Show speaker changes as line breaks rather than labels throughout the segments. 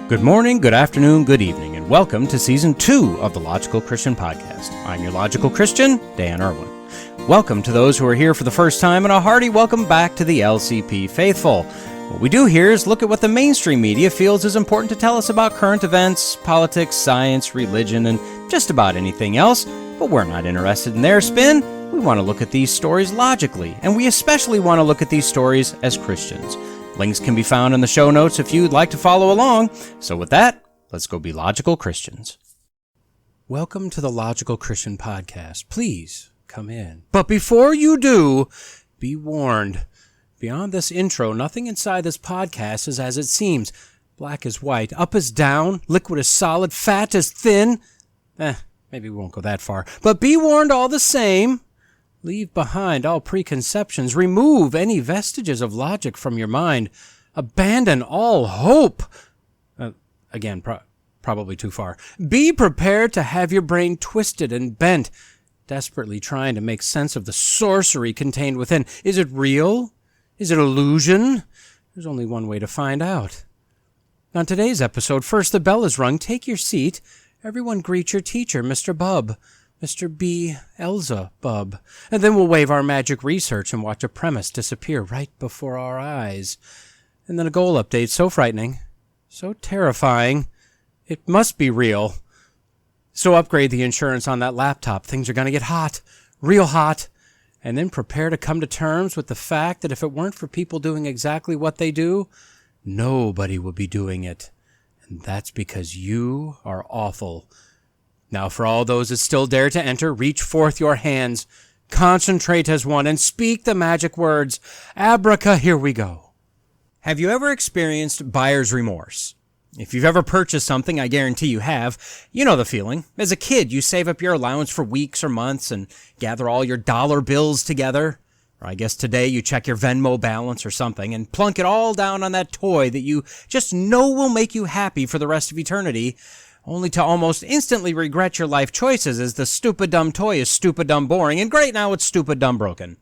Good morning, good afternoon, good evening, and welcome to Season 2 of the Logical Christian Podcast. I'm your Logical Christian, Dan Irwin. Welcome to those who are here for the first time, and a hearty welcome back to the LCP faithful. What we do here is look at what the mainstream media feels is important to tell us about current events, politics, science, religion, and just about anything else, but we're not interested in their spin. We want to look at these stories logically, and we especially want to look at these stories as Christians. Links can be found in the show notes if you'd like to follow along. So with that, let's go be logical Christians. Welcome to the Logical Christian Podcast. Please come in. But before you do, be warned. Beyond this intro, nothing inside this podcast is as it seems. Black is white, up is down, liquid is solid, fat is thin. Maybe we won't go that far. But be warned all the same. Leave behind all preconceptions. Remove any vestiges of logic from your mind. Abandon all hope. Again, probably too far. Be prepared to have your brain twisted and bent, desperately trying to make sense of the sorcery contained within. Is it real? Is it illusion? There's only one way to find out. On today's episode, first the bell is rung. Take your seat. Everyone greet your teacher, Mr. Bub. Mr. B. Elza Bub. And then we'll wave our magic research and watch a premise disappear right before our eyes. And then a goal update so frightening, so terrifying, it must be real. So upgrade the insurance on that laptop. Things are going to get hot, real hot. And then prepare to come to terms with the fact that if it weren't for people doing exactly what they do, nobody would be doing it. And that's because you are awful. Now, for all those that still dare to enter, reach forth your hands, concentrate as one, and speak the magic words. Abraca, here we go. Have you ever experienced buyer's remorse? If you've ever purchased something, I guarantee you have, you know the feeling. As a kid, you save up your allowance for weeks or months and gather all your dollar bills together. Or I guess today you check your Venmo balance or something and plunk it all down on that toy that you just know will make you happy for the rest of eternity, only to almost instantly regret your life choices as the stupid dumb toy is stupid dumb boring, and great, now it's stupid dumb broken.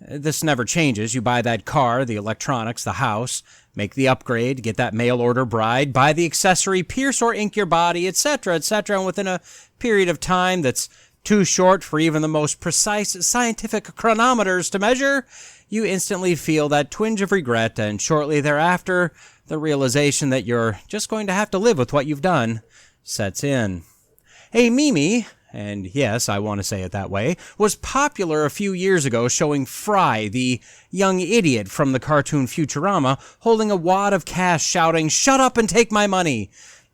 This never changes. You buy that car, the electronics, the house, make the upgrade, get that mail order bride, buy the accessory, pierce or ink your body, etc., and within a period of time that's too short for even the most precise scientific chronometers to measure, you instantly feel that twinge of regret, and shortly thereafter, the realization that you're just going to have to live with what you've done sets in. A meme, and yes, I want to say it that way, was popular a few years ago showing Fry, the young idiot from the cartoon Futurama, holding a wad of cash shouting, "Shut up and take my money!"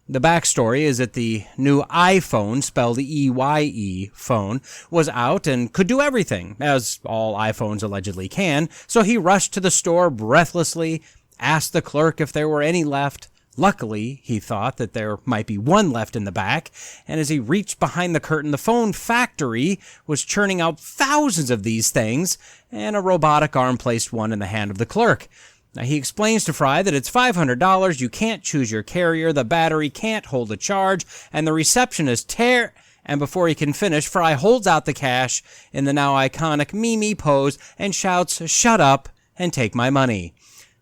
The backstory is that the new iPhone, spelled E-Y-E, phone, was out and could do everything, as all iPhones allegedly can, so he rushed to the store breathlessly, asked the clerk if there were any left. Luckily, he thought that there might be one left in the back, and as he reached behind the curtain, the phone factory was churning out thousands of these things, and a robotic arm placed one in the hand of the clerk. Now, he explains to Fry that it's $500, you can't choose your carrier, the battery can't hold a charge, and the receptionist and before he can finish, Fry holds out the cash in the now iconic meme pose and shouts, "Shut up and take my money."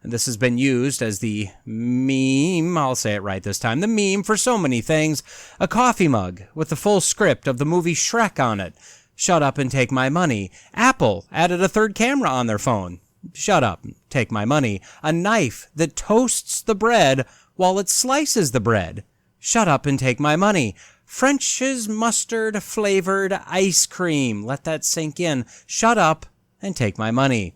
And this has been used as the meme, I'll say it right this time, the meme for so many things. A coffee mug with the full script of the movie Shrek on it. Shut up and take my money. Apple added a third camera on their phone. Shut up, take my money. A knife that toasts the bread while it slices the bread. Shut up and take my money. French's mustard flavored ice cream. Let that sink in. Shut up and take my money.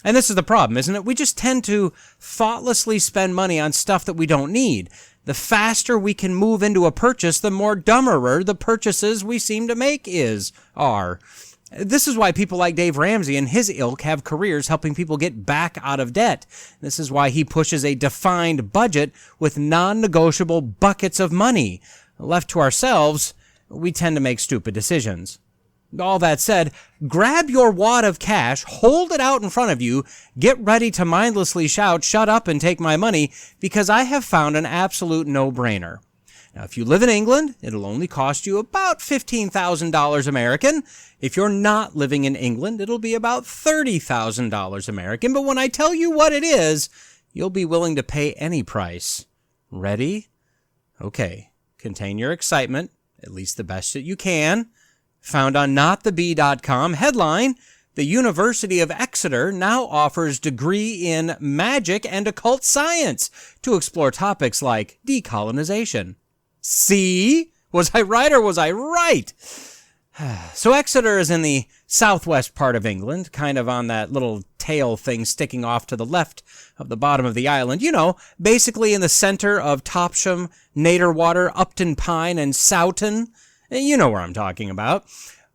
And this is the problem, isn't it? We just tend to thoughtlessly spend money on stuff that we don't need. The faster we can move into a purchase, the more dumberer the purchases we seem to make are. This is why people like Dave Ramsey and his ilk have careers helping people get back out of debt. This is why he pushes a defined budget with non-negotiable buckets of money. Left to ourselves, we tend to make stupid decisions. All that said, grab your wad of cash, hold it out in front of you, get ready to mindlessly shout, "Shut up and take my money," because I have found an absolute no-brainer. Now, if you live in England, it'll only cost you about $15,000 American. If you're not living in England, it'll be about $30,000 American. But when I tell you what it is, you'll be willing to pay any price. Ready? Okay, contain your excitement, at least the best that you can. Found on notthebee.com, headline, the University of Exeter now offers degree in magic and occult science to explore topics like decolonization. See? Was I right or was I right? So Exeter is in the southwest part of England, kind of on that little tail thing sticking off to the left of the bottom of the island. You know, basically in the center of Topsham, Naderwater, Upton Pine, and Sowton. You know where I'm talking about.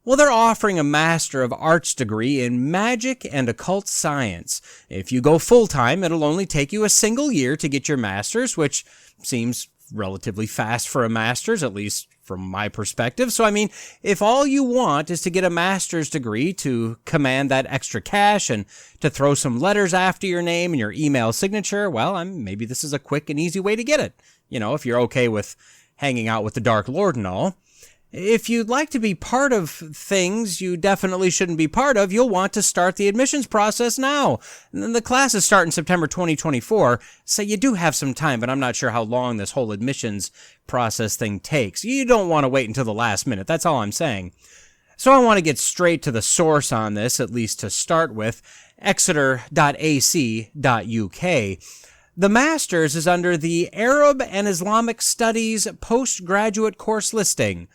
Well, they're offering a Master of Arts degree in Magic and Occult Science. If you go full-time, it'll only take you a single year to get your master's, which seems relatively fast for a master's, at least from my perspective. So, I mean, if all you want is to get a master's degree to command that extra cash and to throw some letters after your name and your email signature, well, maybe this is a quick and easy way to get it. You know, if you're okay with hanging out with the Dark Lord and all. If you'd like to be part of things you definitely shouldn't be part of, you'll want to start the admissions process now. The classes start in September 2024, so you do have some time, but I'm not sure how long this whole admissions process thing takes. You don't want to wait until the last minute, that's all I'm saying. So I want to get straight to the source on this, at least to start with, exeter.ac.uk. The Master's is under the Arab and Islamic Studies postgraduate course listing.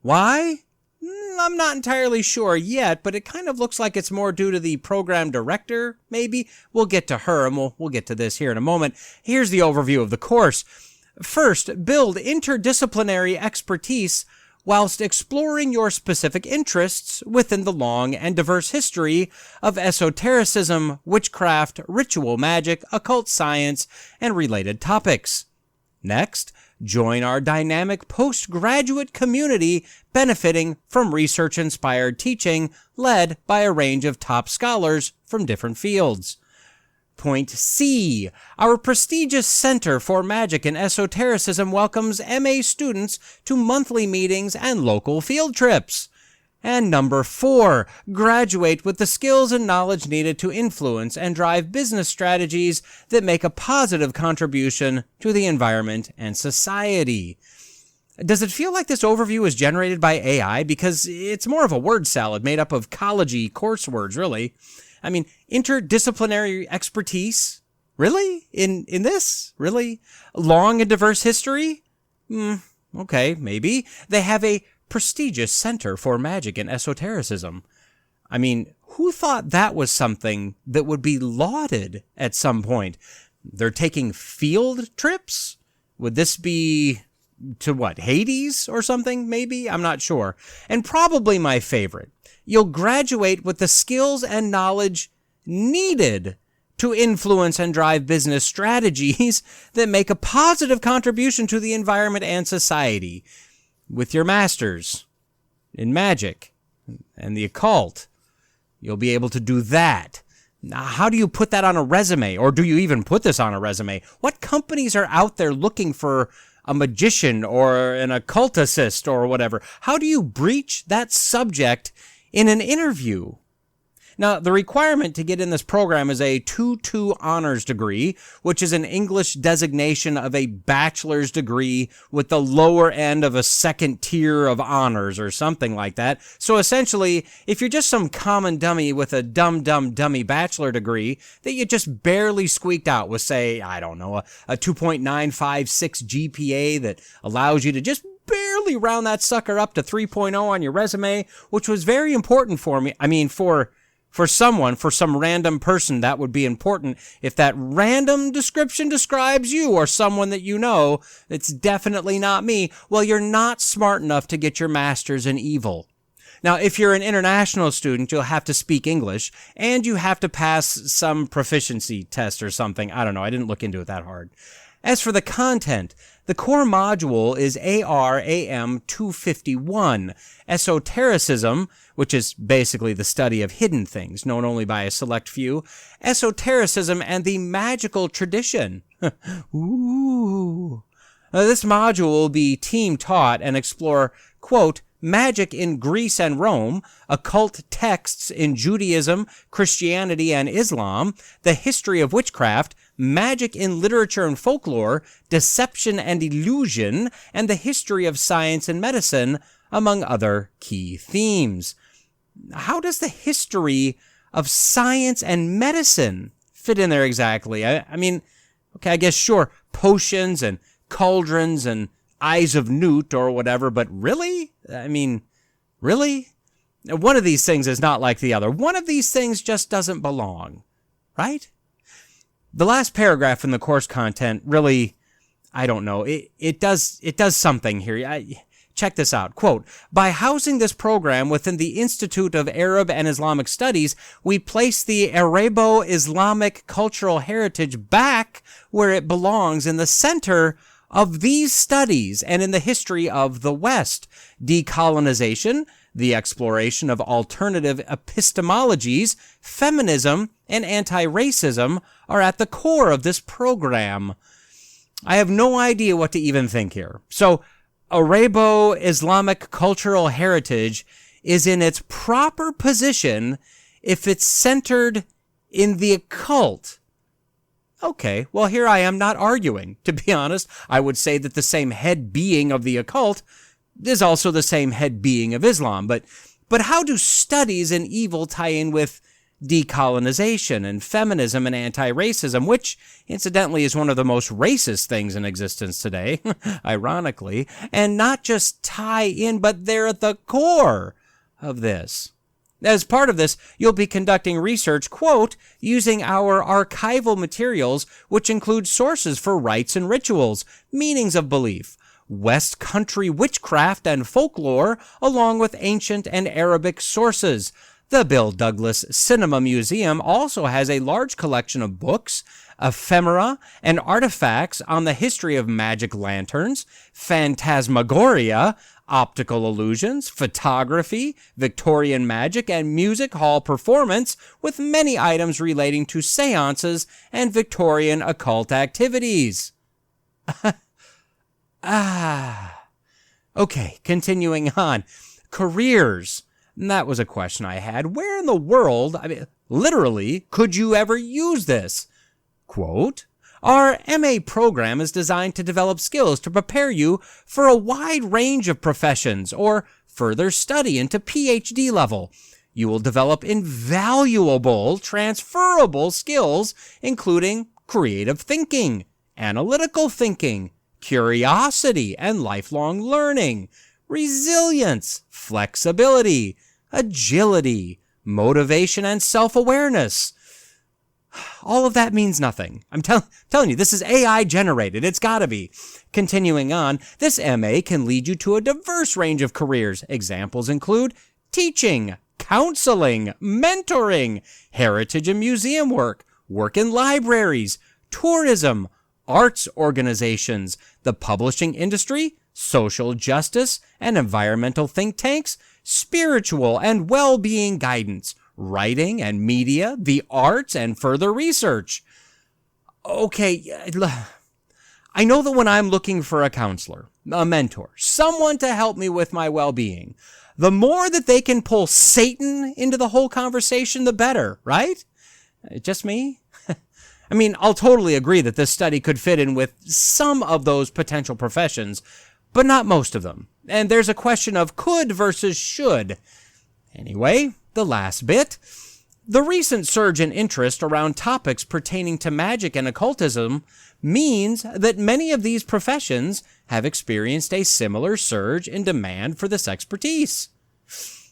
Why? I'm not entirely sure yet, but it kind of looks like it's more due to the program director, maybe. We'll get to her, and we'll get to this here in a moment. Here's the overview of the course. First, build interdisciplinary expertise whilst exploring your specific interests within the long and diverse history of esotericism, witchcraft, ritual magic, occult science, and related topics. Next, join our dynamic postgraduate community benefiting from research-inspired teaching led by a range of top scholars from different fields. Point C. Our prestigious Center for Magic and Esotericism welcomes MA students to monthly meetings and local field trips. And number 4, graduate with the skills and knowledge needed to influence and drive business strategies that make a positive contribution to the environment and society. Does it feel like this overview was generated by AI? Because it's more of a word salad made up of college-y course words, really. I mean, interdisciplinary expertise? Really? In this? Really? Long and diverse history? Okay, maybe. They have a prestigious Center for Magic and Esotericism. I mean, who thought that was something that would be lauded at some point? They're taking field trips? Would this be to what, Hades or something, maybe? I'm not sure. And probably my favorite. You'll graduate with the skills and knowledge needed to influence and drive business strategies that make a positive contribution to the environment and society. With your master's in magic and the occult, you'll be able to do that. Now, how do you put that on a resume? Or do you even put this on a resume? What companies are out there looking for a magician or an occultist or whatever? How do you breach that subject in an interview? Now, the requirement to get in this program is a 2-2 honors degree, which is an English designation of a bachelor's degree with the lower end of a second tier of honors or something like that. So essentially, if you're just some common dummy with a dummy bachelor degree that you just barely squeaked out with, say, I don't know, a 2.956 GPA that allows you to just barely round that sucker up to 3.0 on your resume, which was very important for me. I mean, for some random person, that would be important. If that random description describes you or someone that you know, it's definitely not me. Well, you're not smart enough to get your master's in evil. Now, if you're an international student, you'll have to speak English, and you have to pass some proficiency test or something. I don't know. I didn't look into it that hard. As for the content, the core module is ARAM 251, Esotericism, which is basically the study of hidden things, known only by a select few, Esotericism and the magical tradition. Ooh. This module will be team-taught and explore, quote, magic in Greece and Rome, occult texts in Judaism, Christianity, and Islam, the history of witchcraft, magic in literature and folklore, deception and illusion, and the history of science and medicine, among other key themes. How does the history of science and medicine fit in there exactly? I mean, okay, I guess sure, potions and cauldrons and eyes of newt or whatever, but really? I mean, really? One of these things is not like the other. One of these things just doesn't belong, right? The last paragraph in the course content really, I don't know, it does something here. Check this out. Quote, by housing this program within the Institute of Arab and Islamic Studies, we place the Arabo-Islamic cultural heritage back where it belongs, in the center of these studies and in the history of the West. Decolonization, the exploration of alternative epistemologies, feminism, and anti-racism are at the core of this program. I have no idea what to even think here. So, Arabo-Islamic cultural heritage is in its proper position if it's centered in the occult. Okay, well, here I am not arguing. To be honest, I would say that the same head being of the occult is also the same head being of Islam. But how do studies in evil tie in with decolonization and feminism and anti-racism, which, incidentally, is one of the most racist things in existence today, ironically, and not just tie in, but they're at the core of this? As part of this, you'll be conducting research, quote, using our archival materials, which include sources for rites and rituals, meanings of belief, West Country witchcraft and folklore, along with ancient and Arabic sources. The Bill Douglas Cinema Museum also has a large collection of books, ephemera, and artifacts on the history of magic lanterns, phantasmagoria, optical illusions, photography, Victorian magic, and music hall performance, with many items relating to seances and Victorian occult activities. Okay, continuing on. Careers. That was a question I had. Where in the world, literally, could you ever use this? Quote, our MA program is designed to develop skills to prepare you for a wide range of professions or further study into PhD level. You will develop invaluable, transferable skills, including creative thinking, analytical thinking, curiosity and lifelong learning, resilience, flexibility, agility, motivation, and self-awareness. All of that means nothing. I'm telling you, this is AI generated. It's got to be. Continuing on, this MA can lead you to a diverse range of careers. Examples include teaching, counseling, mentoring, heritage and museum work, work in libraries, tourism, arts organizations, the publishing industry, social justice and environmental think tanks, spiritual and well-being guidance, writing and media, the arts, and further research. Okay, I know that when I'm looking for a counselor, a mentor, someone to help me with my well-being, the more that they can pull Satan into the whole conversation, the better, right? Just me? I mean, I'll totally agree that this study could fit in with some of those potential professions, but not most of them. And there's a question of could versus should. Anyway, the last bit. The recent surge in interest around topics pertaining to magic and occultism means that many of these professions have experienced a similar surge in demand for this expertise.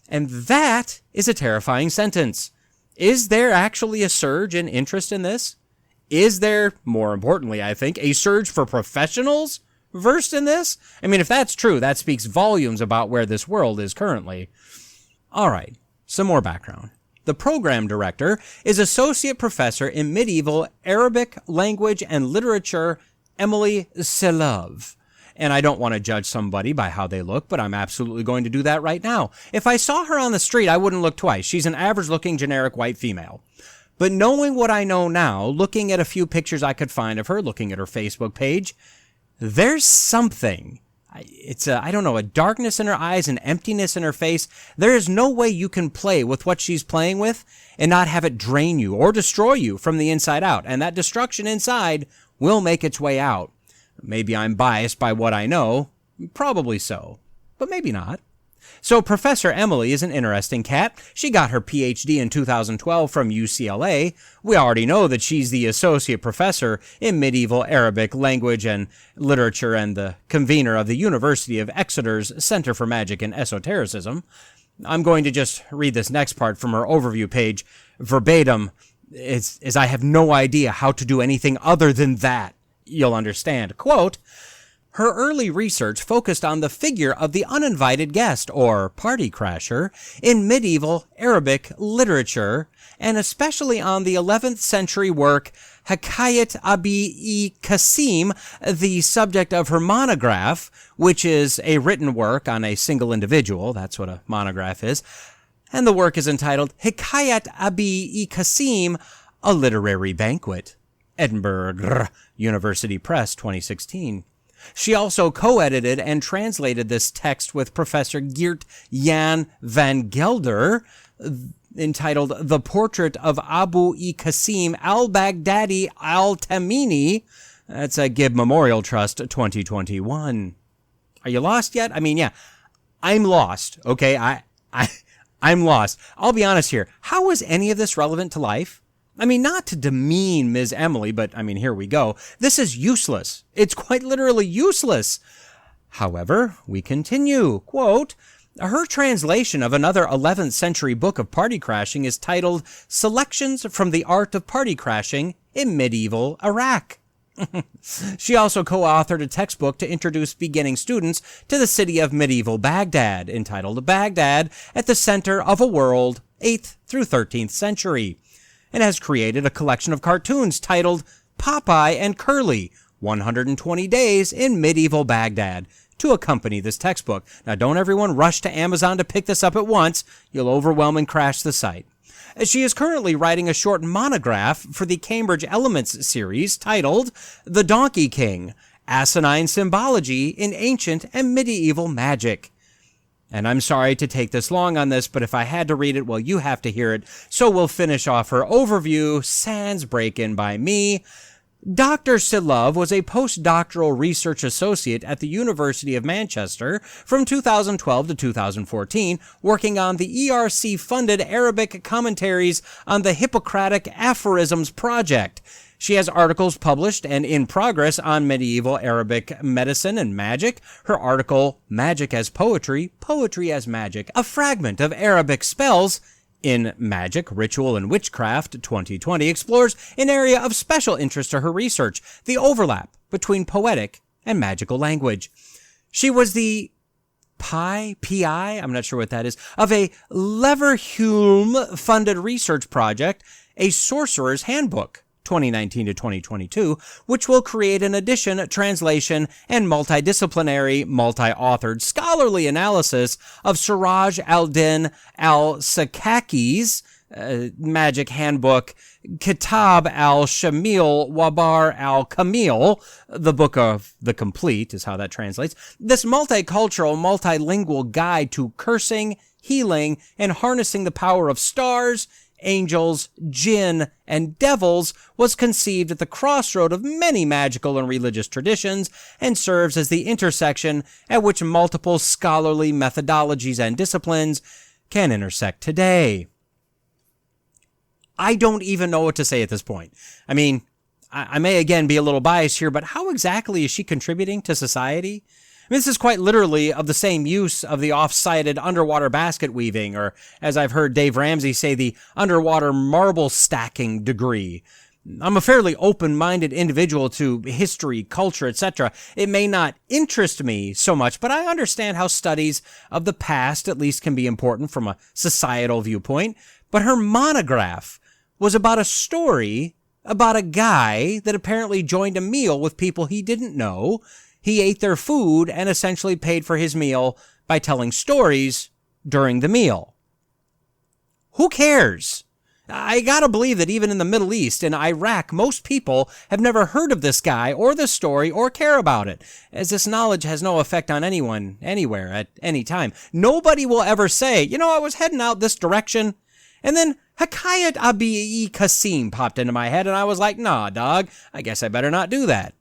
And that is a terrifying sentence. Is there actually a surge in interest in this? Is there, more importantly, I think, a surge for professionals versed in this? I mean, if that's true, that speaks volumes about where this world is currently. All right, some more background. The program director is Associate Professor in Medieval Arabic Language and Literature, Emily Selov. And I don't want to judge somebody by how they look, but I'm absolutely going to do that right now. If I saw her on the street, I wouldn't look twice. She's an average-looking generic white female. But knowing what I know now, looking at a few pictures I could find of her, looking at her Facebook page, there's something It's I don't know, a darkness in her eyes, an emptiness in her face. There is no way you can play with what she's playing with and not have it drain you or destroy you from the inside out. And that destruction inside will make its way out. Maybe I'm biased by what I know. Probably so. But maybe not. So Professor Emily is an interesting cat. She got her PhD in 2012 from UCLA. We already know that she's the associate professor in medieval Arabic language and literature and the convener of the University of Exeter's Center for Magic and Esotericism. I'm going to just read this next part from her overview page verbatim, as I have no idea how to do anything other than that. You'll understand. Quote, her early research focused on the figure of the uninvited guest, or party crasher, in medieval Arabic literature, and especially on the 11th century work Hikayat Abi Qasim, the subject of her monograph, which is a written work on a single individual. That's what a monograph is. And the work is entitled Hikayat Abi Qasim, A Literary Banquet. Edinburgh University Press, 2016. She also co-edited and translated this text with Professor Geert Jan van Gelder, entitled The Portrait of Abu Qasim al-Baghdadi al-Tamimi. That's a Gibb Memorial Trust, 2021. Are you lost yet? I mean, yeah, I'm lost, okay? I'm lost. I'll be honest here. How is any of this relevant to life? I mean, not to demean Ms. Emily, but, I mean, here we go. This is useless. It's quite literally useless. However, we continue. Quote, her translation of another 11th century book of party crashing is titled Selections from the Art of Party Crashing in Medieval Iraq. She also co-authored a textbook to introduce beginning students to the city of medieval Baghdad, entitled Baghdad at the Center of a World, 8th through 13th century. And has created a collection of cartoons titled Popeye and Curly, 120 Days in Medieval Baghdad, to accompany this textbook. Now, don't everyone rush to Amazon to pick this up at once. You'll overwhelm and crash the site. She is currently writing a short monograph for the Cambridge Elements series titled The Donkey King, Asinine Symbology in Ancient and Medieval Magic. And I'm sorry to take this long on this, but if I had to read it, well, you have to hear it. So we'll finish off her overview, sans break-in by me. Dr. Silove was a postdoctoral research associate at the University of Manchester from 2012 to 2014, working on the ERC-funded Arabic commentaries on the Hippocratic Aphorisms Project. She has articles published and in progress on medieval Arabic medicine and magic. Her article, Magic as Poetry, Poetry as Magic, a fragment of Arabic spells in Magic, Ritual, and Witchcraft, 2020, explores an area of special interest to her research, the overlap between poetic and magical language. She was the PI, I'm not sure what that is, of a Leverhulme-funded research project, A Sorcerer's Handbook, 2019 to 2022, which will create an edition, translation, and multidisciplinary, multi-authored scholarly analysis of Siraj al-Din al-Sakaki's Magic Handbook, Kitab al-Shamil Wabar al-Kamil, the Book of the Complete is how that translates. This multicultural, multilingual guide to cursing, healing, and harnessing the power of stars, angels, jinn, and devils was conceived at the crossroad of many magical and religious traditions and serves as the intersection at which multiple scholarly methodologies and disciplines can intersect today. I don't even know what to say at this point. I mean, I may again be a little biased here, but how exactly is she contributing to society? This is quite literally of the same use of the off-sided underwater basket weaving, or as I've heard Dave Ramsey say, the underwater marble stacking degree. I'm a fairly open-minded individual to history, culture, etc. It may not interest me so much, but I understand how studies of the past at least can be important from a societal viewpoint. But her monograph was about a story about a guy that apparently joined a meal with people he didn't know. He ate their food and essentially paid for his meal by telling stories during the meal. Who cares? I gotta believe that even in the Middle East and Iraq, most people have never heard of this guy or this story or care about it, as this knowledge has no effect on anyone, anywhere, at any time. Nobody will ever say, I was heading out this direction, and then Hakayat Abi Kasim popped into my head, and I was like, nah, dog, I guess I better not do that.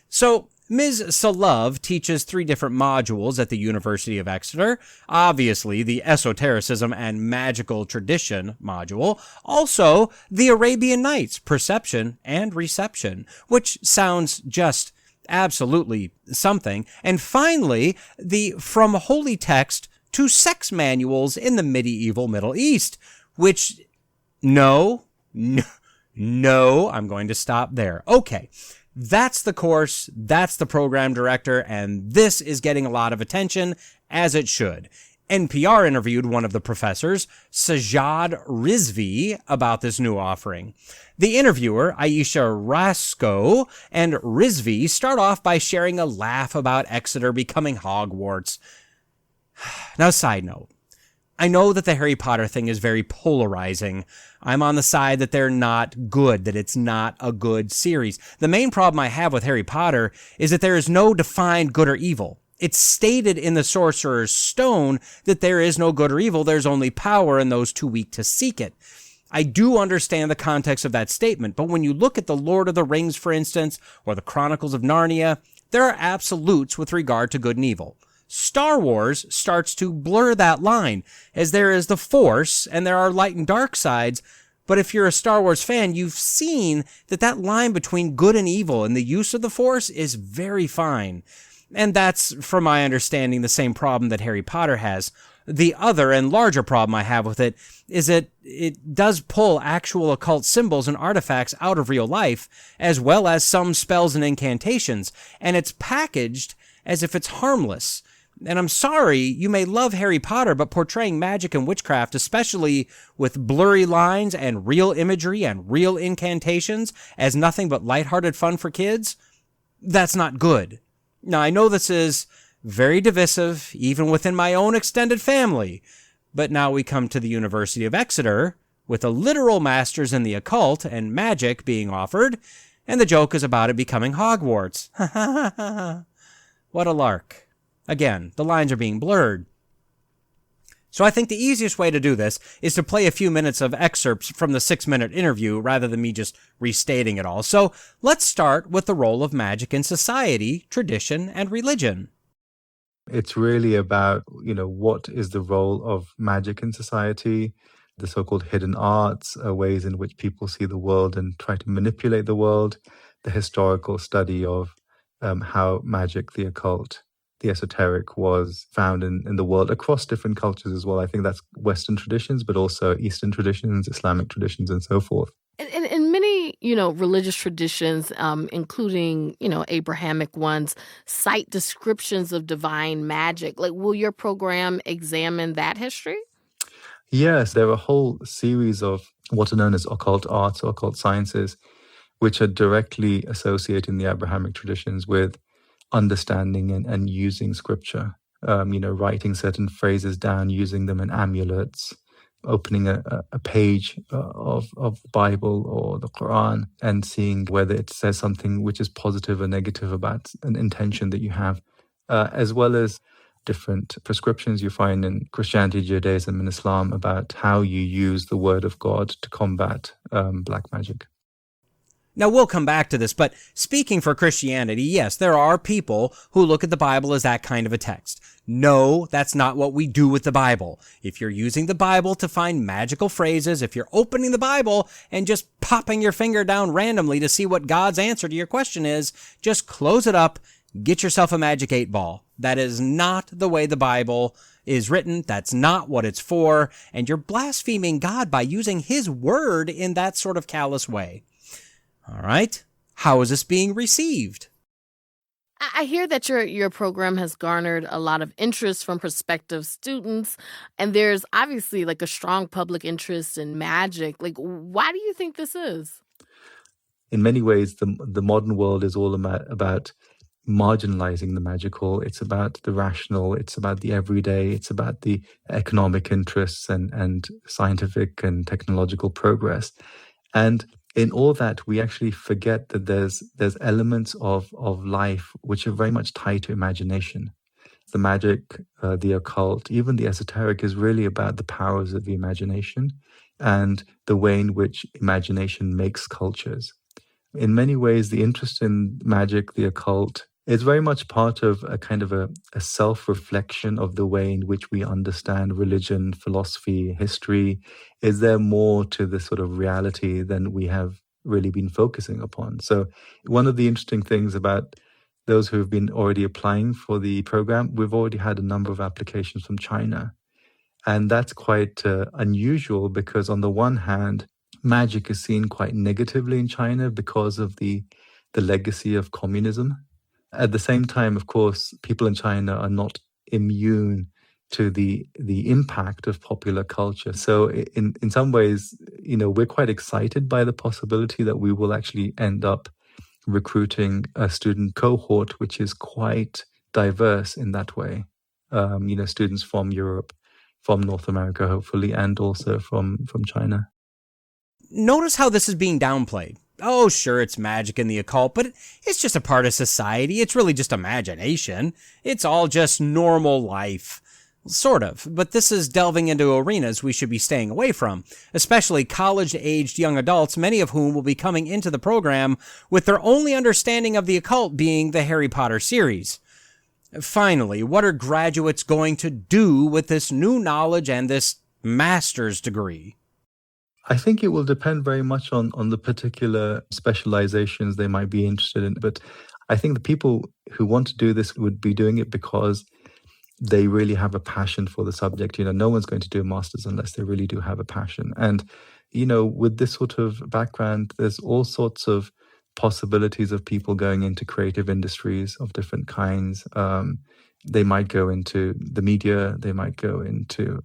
So, Ms. Salove teaches 3 different modules at the University of Exeter. Obviously, the Esotericism and Magical Tradition module. Also, the Arabian Nights, Perception and Reception, which sounds just absolutely something. And finally, the From Holy Text to Sex Manuals in the Medieval Middle East, which, no, I'm going to stop there. Okay. That's the course, that's the program director, and this is getting a lot of attention, as it should. NPR interviewed one of the professors, Sajad Rizvi, about this new offering. The interviewer, Aisha Rasko, and Rizvi start off by sharing a laugh about Exeter becoming Hogwarts. Now, side note. I know that the Harry Potter thing is very polarizing. I'm on the side that they're not good, that it's not a good series. The main problem I have with Harry Potter is that there is no defined good or evil. It's stated in the Sorcerer's Stone that there is no good or evil, there's only power and those too weak to seek it. I do understand the context of that statement, but when you look at the Lord of the Rings, for instance, or the Chronicles of Narnia, there are absolutes with regard to good and evil. Star Wars starts to blur that line, as there is the Force and there are light and dark sides, but if you're a Star Wars fan, you've seen that line between good and evil and the use of the Force is very fine. And that's, from my understanding, the same problem that Harry Potter has. The other and larger problem I have with it is that it does pull actual occult symbols and artifacts out of real life, as well as some spells and incantations, and it's packaged as if it's harmless. And I'm sorry, you may love Harry Potter, but portraying magic and witchcraft, especially with blurry lines and real imagery and real incantations, as nothing but lighthearted fun for kids, that's not good. Now, I know this is very divisive, even within my own extended family, but now we come to the University of Exeter, with a literal master's in the occult and magic being offered, and the joke is about it becoming Hogwarts. Ha ha ha ha. What a lark. Again, the lines are being blurred. So I think the easiest way to do this is to play a few minutes of excerpts from the 6-minute interview rather than me just restating it all. So let's start with the role of magic in society, tradition, and religion.
It's really about, what is the role of magic in society, the so-called hidden arts, ways in which people see the world and try to manipulate the world, the historical study of how magic, the occult, the esoteric was found in the world across different cultures as well. I think that's Western traditions, but also Eastern traditions, Islamic traditions, and so forth.
In many, religious traditions, including, Abrahamic ones, cite descriptions of divine magic. Will your program examine that history?
Yes, there are a whole series of what are known as occult arts or occult sciences, which are directly associated in the Abrahamic traditions with understanding and using scripture, writing certain phrases down, using them in amulets, opening a page of the Bible or the Quran and seeing whether it says something which is positive or negative about an intention that you have, as well as different prescriptions you find in Christianity, Judaism, and Islam about how you use the word of God to combat black magic.
Now, we'll come back to this, but speaking for Christianity, yes, there are people who look at the Bible as that kind of a text. No, that's not what we do with the Bible. If you're using the Bible to find magical phrases, if you're opening the Bible and just popping your finger down randomly to see what God's answer to your question is, just close it up, get yourself a magic 8-ball. That is not the way the Bible is written. That's not what it's for, and you're blaspheming God by using His word in that sort of callous way. All right. How is this being received?
I hear that your program has garnered a lot of interest from prospective students, and there's obviously a strong public interest in magic. Why do you think this is?
In many ways, the modern world is all about marginalizing the magical. It's about the rational. It's about the everyday. It's about the economic interests and scientific and technological progress. And in all that, we actually forget that there's elements of life which are very much tied to imagination. The magic, the occult, even the esoteric is really about the powers of the imagination and the way in which imagination makes cultures. In many ways, the interest in magic, the occult, is very much part of a kind of a self-reflection of the way in which we understand religion, philosophy, history. Is there more to this sort of reality than we have really been focusing upon? So one of the interesting things about those who have been already applying for the program, we've already had a number of applications from China. And that's quite unusual because on the one hand, magic is seen quite negatively in China because of the legacy of communism. At the same time, of course, people in China are not immune to the impact of popular culture. So in some ways, we're quite excited by the possibility that we will actually end up recruiting a student cohort which is quite diverse in that way. Students from Europe, from North America, hopefully, and also from China.
Notice how this is being downplayed. Oh, sure, it's magic and the occult, but it's just a part of society. It's really just imagination. It's all just normal life. Sort of, but this is delving into arenas we should be staying away from, especially college-aged young adults, many of whom will be coming into the program with their only understanding of the occult being the Harry Potter series. Finally, what are graduates going to do with this new knowledge and this master's degree?
I think it will depend very much on the particular specializations they might be interested in. But I think the people who want to do this would be doing it because they really have a passion for the subject. No one's going to do a master's unless they really do have a passion. And, with this sort of background, there's all sorts of possibilities of people going into creative industries of different kinds. They might go into the media, they might go into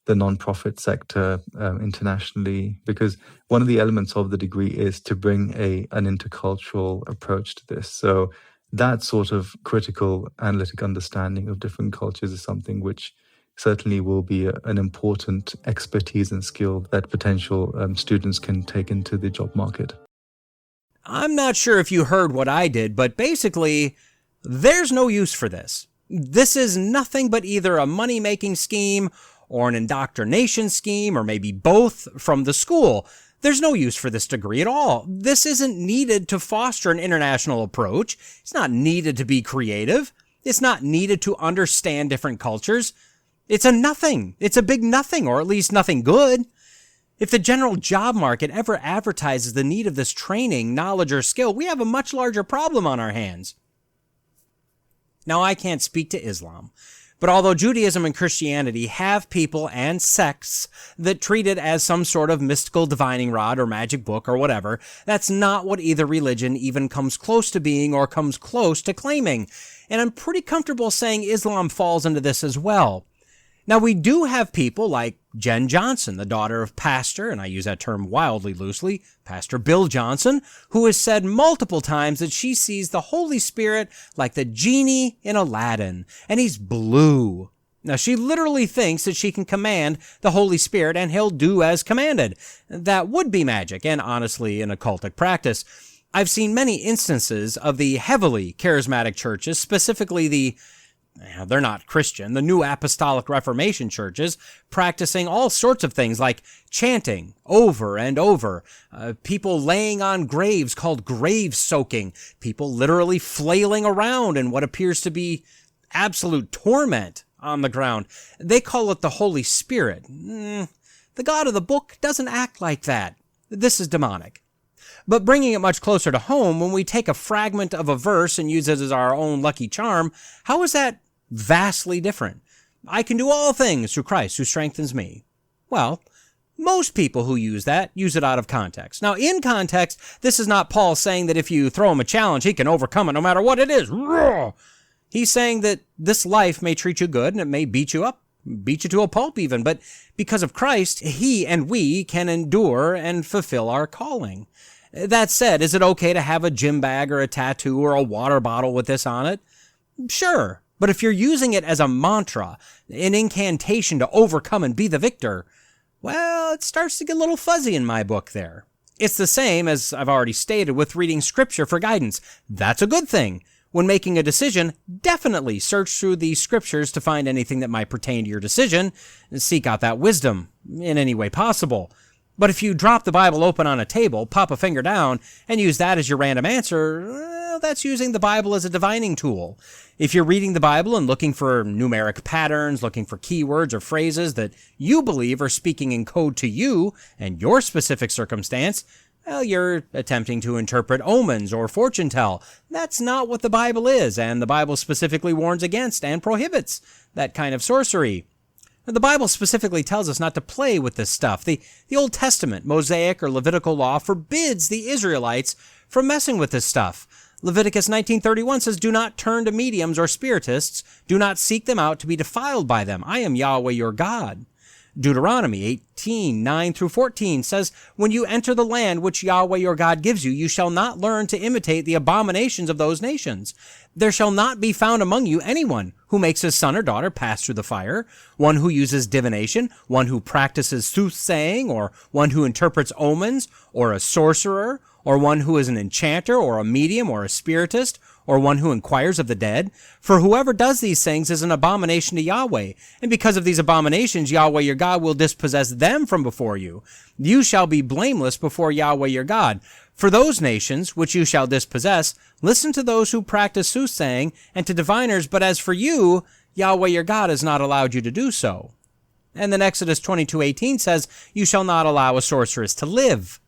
the non-profit sector internationally, because one of the elements of the degree is to bring an intercultural approach to this. So that sort of critical analytic understanding of different cultures is something which certainly will be an important expertise and skill that potential students can take into the job market.
I'm not sure if you heard what I did, but basically, there's no use for this. This is nothing but either a money-making scheme or an indoctrination scheme, or maybe both from the school. There's no use for this degree at all. This isn't needed to foster an international approach. It's not needed to be creative. It's not needed to understand different cultures. It's a nothing. It's a big nothing, or at least nothing good. If the general job market ever advertises the need of this training, knowledge, or skill, we have a much larger problem on our hands. Now, I can't speak to Islam, but although Judaism and Christianity have people and sects that treat it as some sort of mystical divining rod or magic book or whatever, that's not what either religion even comes close to being or comes close to claiming. And I'm pretty comfortable saying Islam falls into this as well. Now, we do have people like Jen Johnson, the daughter of Pastor, and I use that term wildly loosely, Pastor Bill Johnson, who has said multiple times that she sees the Holy Spirit like the genie in Aladdin, and he's blue. Now, she literally thinks that she can command the Holy Spirit and he'll do as commanded. That would be magic, and honestly, an occultic practice. I've seen many instances of the heavily charismatic churches, specifically they're not Christian, the New Apostolic Reformation churches, practicing all sorts of things like chanting over and over, people laying on graves called grave soaking, people literally flailing around in what appears to be absolute torment on the ground. They call it the Holy Spirit. The God of the book doesn't act like that. This is demonic. But bringing it much closer to home, when we take a fragment of a verse and use it as our own lucky charm, how is that vastly different? I can do all things through Christ who strengthens me. Well, most people who use it out of context. Now, in context, this is not Paul saying that if you throw him a challenge, he can overcome it no matter what it is. He's saying that this life may treat you good and it may beat you up, beat you to a pulp even, but because of Christ, he and we can endure and fulfill our calling. That said, is it okay to have a gym bag or a tattoo or a water bottle with this on it? Sure, but if you're using it as a mantra, an incantation to overcome and be the victor, well, it starts to get a little fuzzy in my book there. It's the same, as I've already stated, with reading scripture for guidance. That's a good thing. When making a decision, definitely search through the scriptures to find anything that might pertain to your decision and seek out that wisdom in any way possible. But if you drop the Bible open on a table, pop a finger down, and use that as your random answer, well, that's using the Bible as a divining tool. If you're reading the Bible and looking for numeric patterns, looking for keywords or phrases that you believe are speaking in code to you and your specific circumstance, well, you're attempting to interpret omens or fortune tell. That's not what the Bible is, and the Bible specifically warns against and prohibits that kind of sorcery. The Bible specifically tells us not to play with this stuff. The Old Testament, Mosaic or Levitical law forbids the Israelites from messing with this stuff. Leviticus 19:31 says, "Do not turn to mediums or spiritists. Do not seek them out to be defiled by them. I am Yahweh your God." Deuteronomy 18:9-14 says, "When you enter the land which Yahweh your God gives you, you shall not learn to imitate the abominations of those nations. There shall not be found among you anyone who makes his son or daughter pass through the fire, one who uses divination, one who practices soothsaying, or one who interprets omens, or a sorcerer, or one who is an enchanter, or a medium, or a spiritist, or one who inquires of the dead. For whoever does these things is an abomination to Yahweh. And because of these abominations, Yahweh your God will dispossess them from before you. You shall be blameless before Yahweh your God. For those nations which you shall dispossess, listen to those who practice soothsaying and to diviners, but as for you, Yahweh your God has not allowed you to do so." And then Exodus 22:18 says, "You shall not allow a sorceress to live."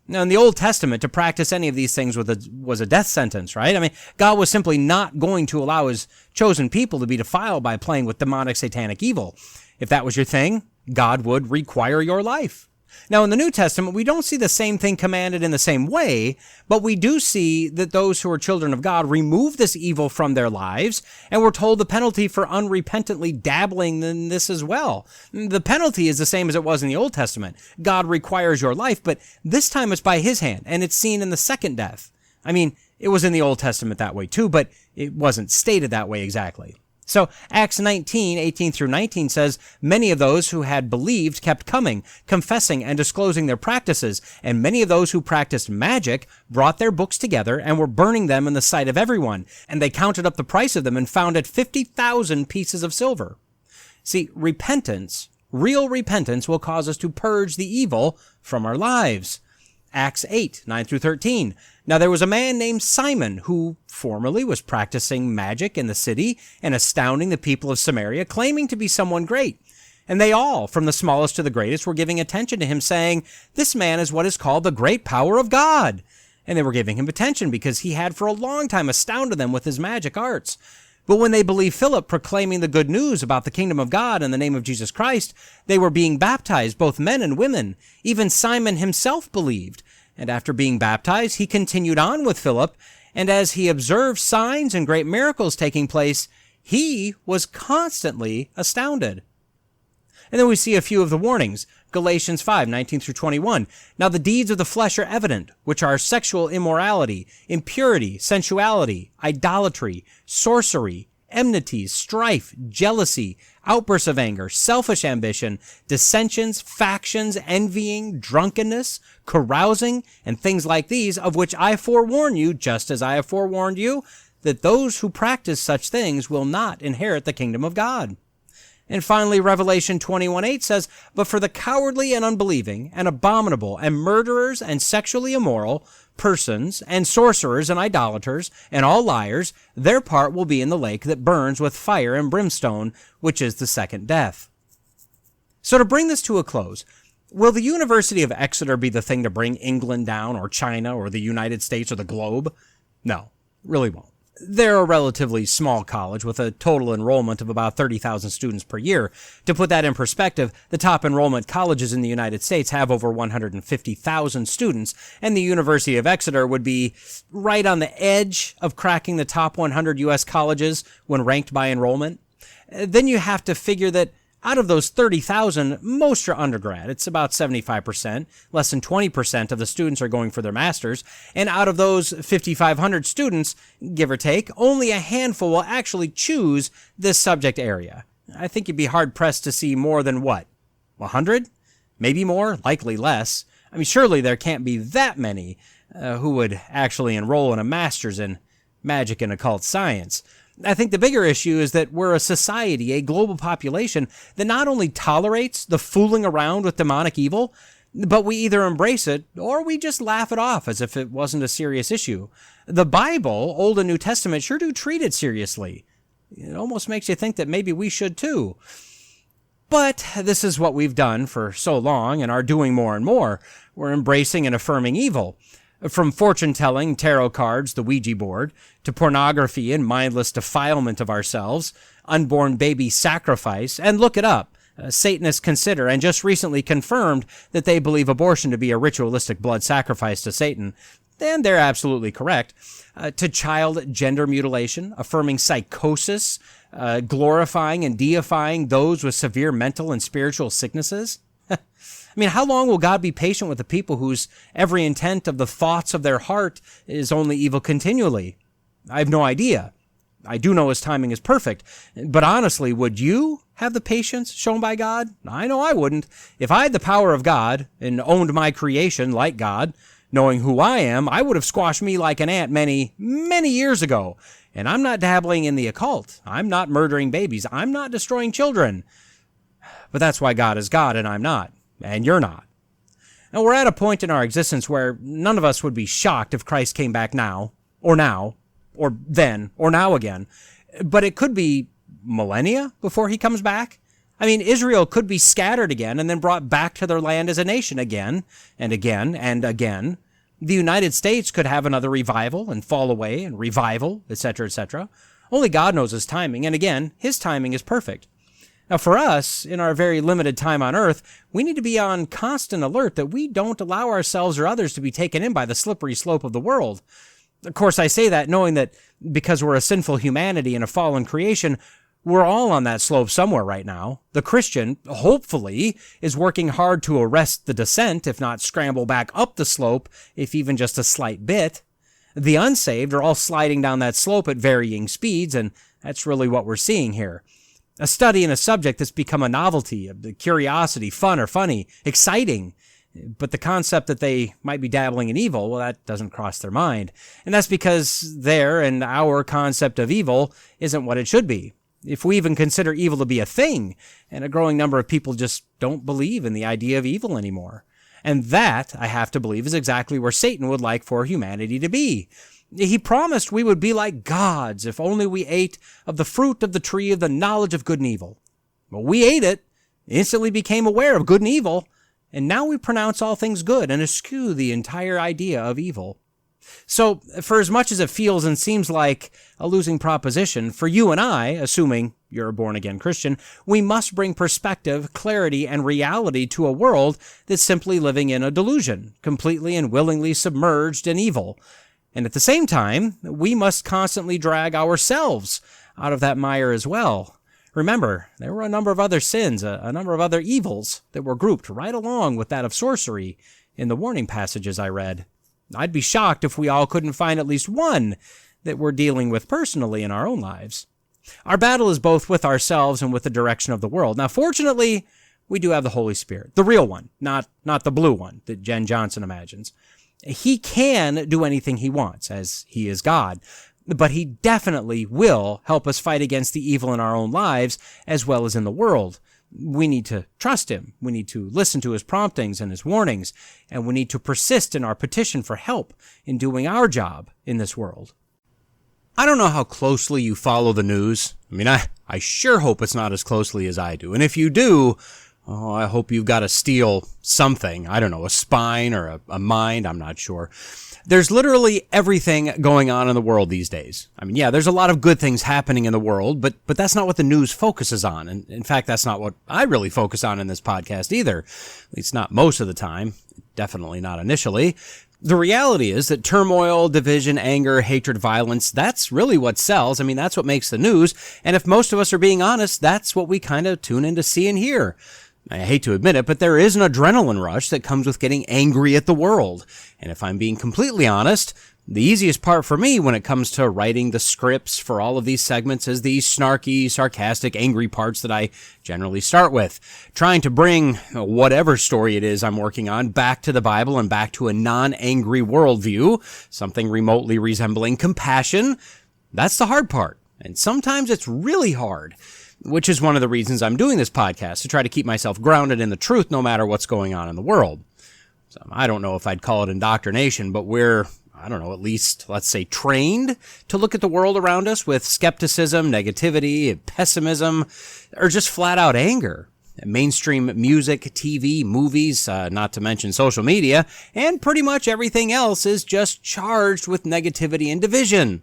Now, in the Old Testament, to practice any of these things was a death sentence, right? I mean, God was simply not going to allow his chosen people to be defiled by playing with demonic satanic evil. If that was your thing, God would require your life. Now, in the New Testament, we don't see the same thing commanded in the same way, but we do see that those who are children of God remove this evil from their lives, and we're told the penalty for unrepentantly dabbling in this as well. The penalty is the same as it was in the Old Testament. God requires your life, but this time it's by his hand, and it's seen in the second death. I mean, it was in the Old Testament that way too, but it wasn't stated that way exactly. So Acts 19:18-19 says, "Many of those who had believed kept coming, confessing and disclosing their practices, and many of those who practiced magic brought their books together and were burning them in the sight of everyone. And they counted up the price of them and found it 50,000 pieces of silver." See, repentance, real repentance, will cause us to purge the evil from our lives. Acts 8:9-13. "Now there was a man named Simon who formerly was practicing magic in the city and astounding the people of Samaria, claiming to be someone great. And they all, from the smallest to the greatest, were giving attention to him, saying, 'This man is what is called the great power of God.' And they were giving him attention because he had for a long time astounded them with his magic arts. But when they believed Philip proclaiming the good news about the kingdom of God in the name of Jesus Christ, they were being baptized, both men and women. Even Simon himself believed. And after being baptized, he continued on with Philip, and as he observed signs and great miracles taking place, he was constantly astounded." And then we see a few of the warnings. Galatians 5:19-21. "Now the deeds of the flesh are evident, which are sexual immorality, impurity, sensuality, idolatry, sorcery, enmities, strife, jealousy, outbursts of anger, selfish ambition, dissensions, factions, envying, drunkenness, carousing, and things like these, of which I forewarn you, just as I have forewarned you, that those who practice such things will not inherit the kingdom of God." And finally, Revelation 21:8 says, "But for the cowardly and unbelieving and abominable and murderers and sexually immoral persons and sorcerers and idolaters and all liars, their part will be in the lake that burns with fire and brimstone, which is the second death." So to bring this to a close, will the University of Exeter be the thing to bring England down, or China, or the United States, or the globe? No, really won't. They're a relatively small college with a total enrollment of about 30,000 students per year. To put that in perspective, the top enrollment colleges in the United States have over 150,000 students, and the University of Exeter would be right on the edge of cracking the top 100 U.S. colleges when ranked by enrollment. Then you have to figure that Out of those 30,000, most are undergrad. It's about 75%. Less than 20% of the students are going for their master's. And out of those 5,500 students, give or take, only a handful will actually choose this subject area. I think you'd be hard-pressed to see more than, 100? Maybe more, likely less. I mean, surely there can't be that many who would actually enroll in a master's in magic and occult science. I think the bigger issue is that we're a society, a global population, that not only tolerates the fooling around with demonic evil, but we either embrace it or we just laugh it off as if it wasn't a serious issue. The Bible, Old and New Testament, sure do treat it seriously. It almost makes you think that maybe we should too. But this is what we've done for so long and are doing more and more. We're embracing and affirming evil. From fortune-telling, tarot cards, the Ouija board, to pornography and mindless defilement of ourselves, unborn baby sacrifice, and look it up. Satanists consider and just recently confirmed that they believe abortion to be a ritualistic blood sacrifice to Satan. And they're absolutely correct. To child gender mutilation, affirming psychosis, glorifying and deifying those with severe mental and spiritual sicknesses. I mean, how long will God be patient with the people whose every intent of the thoughts of their heart is only evil continually? I have no idea. I do know his timing is perfect. But honestly, would you have the patience shown by God? I know I wouldn't. If I had the power of God and owned my creation like God, knowing who I am, I would have squashed me like an ant many, many years ago. And I'm not dabbling in the occult. I'm not murdering babies. I'm not destroying children. But that's why God is God and I'm not. And you're not. And we're at a point in our existence where none of us would be shocked if Christ came back now, or then, or now again. But it could be millennia before he comes back. I mean, Israel could be scattered again and then brought back to their land as a nation again, and again, and again. The United States could have another revival and fall away and revival, etc., etc. Only God knows his timing, and again, his timing is perfect. Now, for us, in our very limited time on earth, we need to be on constant alert that we don't allow ourselves or others to be taken in by the slippery slope of the world. Of course, I say that knowing that because we're a sinful humanity and a fallen creation, we're all on that slope somewhere right now. The Christian, hopefully, is working hard to arrest the descent, if not scramble back up the slope, if even just a slight bit. The unsaved are all sliding down that slope at varying speeds, and that's really what we're seeing here. A study in a subject that's become a novelty, a curiosity, fun or funny, exciting. But the concept that they might be dabbling in evil, well, that doesn't cross their mind. And that's because their and our concept of evil isn't what it should be. If we even consider evil to be a thing, and a growing number of people just don't believe in the idea of evil anymore. And that, I have to believe, is exactly where Satan would like for humanity to be. He promised we would be like gods if only we ate of the fruit of the tree of the knowledge of good and evil. Well, we ate it, instantly became aware of good and evil, and now we pronounce all things good and eschew the entire idea of evil. So, for as much as it feels and seems like a losing proposition, for you and I, assuming you're a born-again Christian, we must bring perspective, clarity, and reality to a world that's simply living in a delusion, completely and willingly submerged in evil. And at the same time, we must constantly drag ourselves out of that mire as well. Remember, there were a number of other sins, a number of other evils that were grouped right along with that of sorcery in the warning passages I read. I'd be shocked if we all couldn't find at least one that we're dealing with personally in our own lives. Our battle is both with ourselves and with the direction of the world. Now, fortunately, we do have the Holy Spirit, the real one, not the blue one that Jen Johnson imagines. He can do anything he wants, as he is God, but he definitely will help us fight against the evil in our own lives as well as in the world. We need to trust him. We need to listen to his promptings and his warnings, and we need to persist in our petition for help in doing our job in this world. I don't know how closely you follow the news. I mean, I sure hope it's not as closely as I do. And if you do, I hope you've got to steal something. I don't know, a spine or a mind. I'm not sure. There's literally everything going on in the world these days. I mean, yeah, there's a lot of good things happening in the world, but that's not what the news focuses on. And in fact, that's not what I really focus on in this podcast either. At least not most of the time. Definitely not initially. The reality is that turmoil, division, anger, hatred, violence, that's really what sells. I mean, that's what makes the news. And if most of us are being honest, that's what we kind of tune in to see and hear. I hate to admit it, but there is an adrenaline rush that comes with getting angry at the world. And if I'm being completely honest, the easiest part for me when it comes to writing the scripts for all of these segments is the snarky, sarcastic, angry parts that I generally start with. Trying to bring whatever story it is I'm working on back to the Bible and back to a non-angry worldview, something remotely resembling compassion. That's the hard part. And sometimes it's really hard, which is one of the reasons I'm doing this podcast, to try to keep myself grounded in the truth no matter what's going on in the world. So I don't know if I'd call it indoctrination, but we're at least, let's say, trained to look at the world around us with skepticism, negativity, pessimism, or just flat out anger. Mainstream music, TV, movies, not to mention social media, and pretty much everything else is just charged with negativity and division.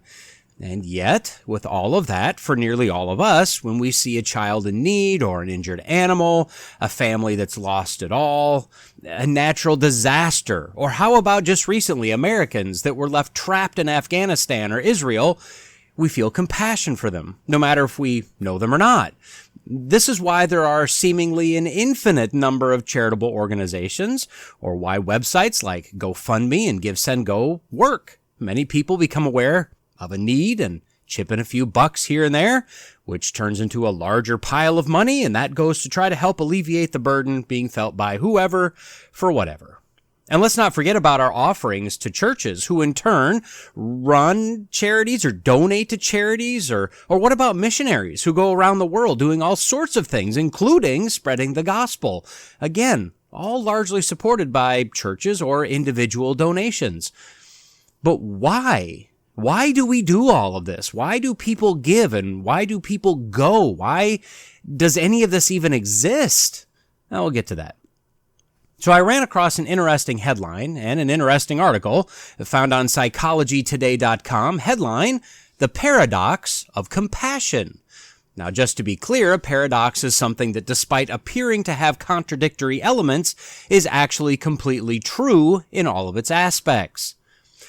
And yet, with all of that, for nearly all of us, when we see a child in need or an injured animal, a family that's lost it all, a natural disaster, or how about just recently Americans that were left trapped in Afghanistan or Israel, we feel compassion for them, no matter if we know them or not. This is why there are seemingly an infinite number of charitable organizations, or why websites like GoFundMe and GiveSendGo work. Many people become aware of a need and chip in a few bucks here and there, which turns into a larger pile of money, and that goes to try to help alleviate the burden being felt by whoever for whatever. And let's not forget about our offerings to churches, who in turn run charities or donate to charities, or what about missionaries who go around the world doing all sorts of things, including spreading the gospel? Again, all largely supported by churches or individual donations. But why? Why do we do all of this? Why do people give, and why do people go? Why does any of this even exist? Now, we'll get to that. So I ran across an interesting headline and an interesting article found on psychologytoday.com. Headline, "The Paradox of Compassion." Now, just to be clear, a paradox is something that, despite appearing to have contradictory elements, is actually completely true in all of its aspects.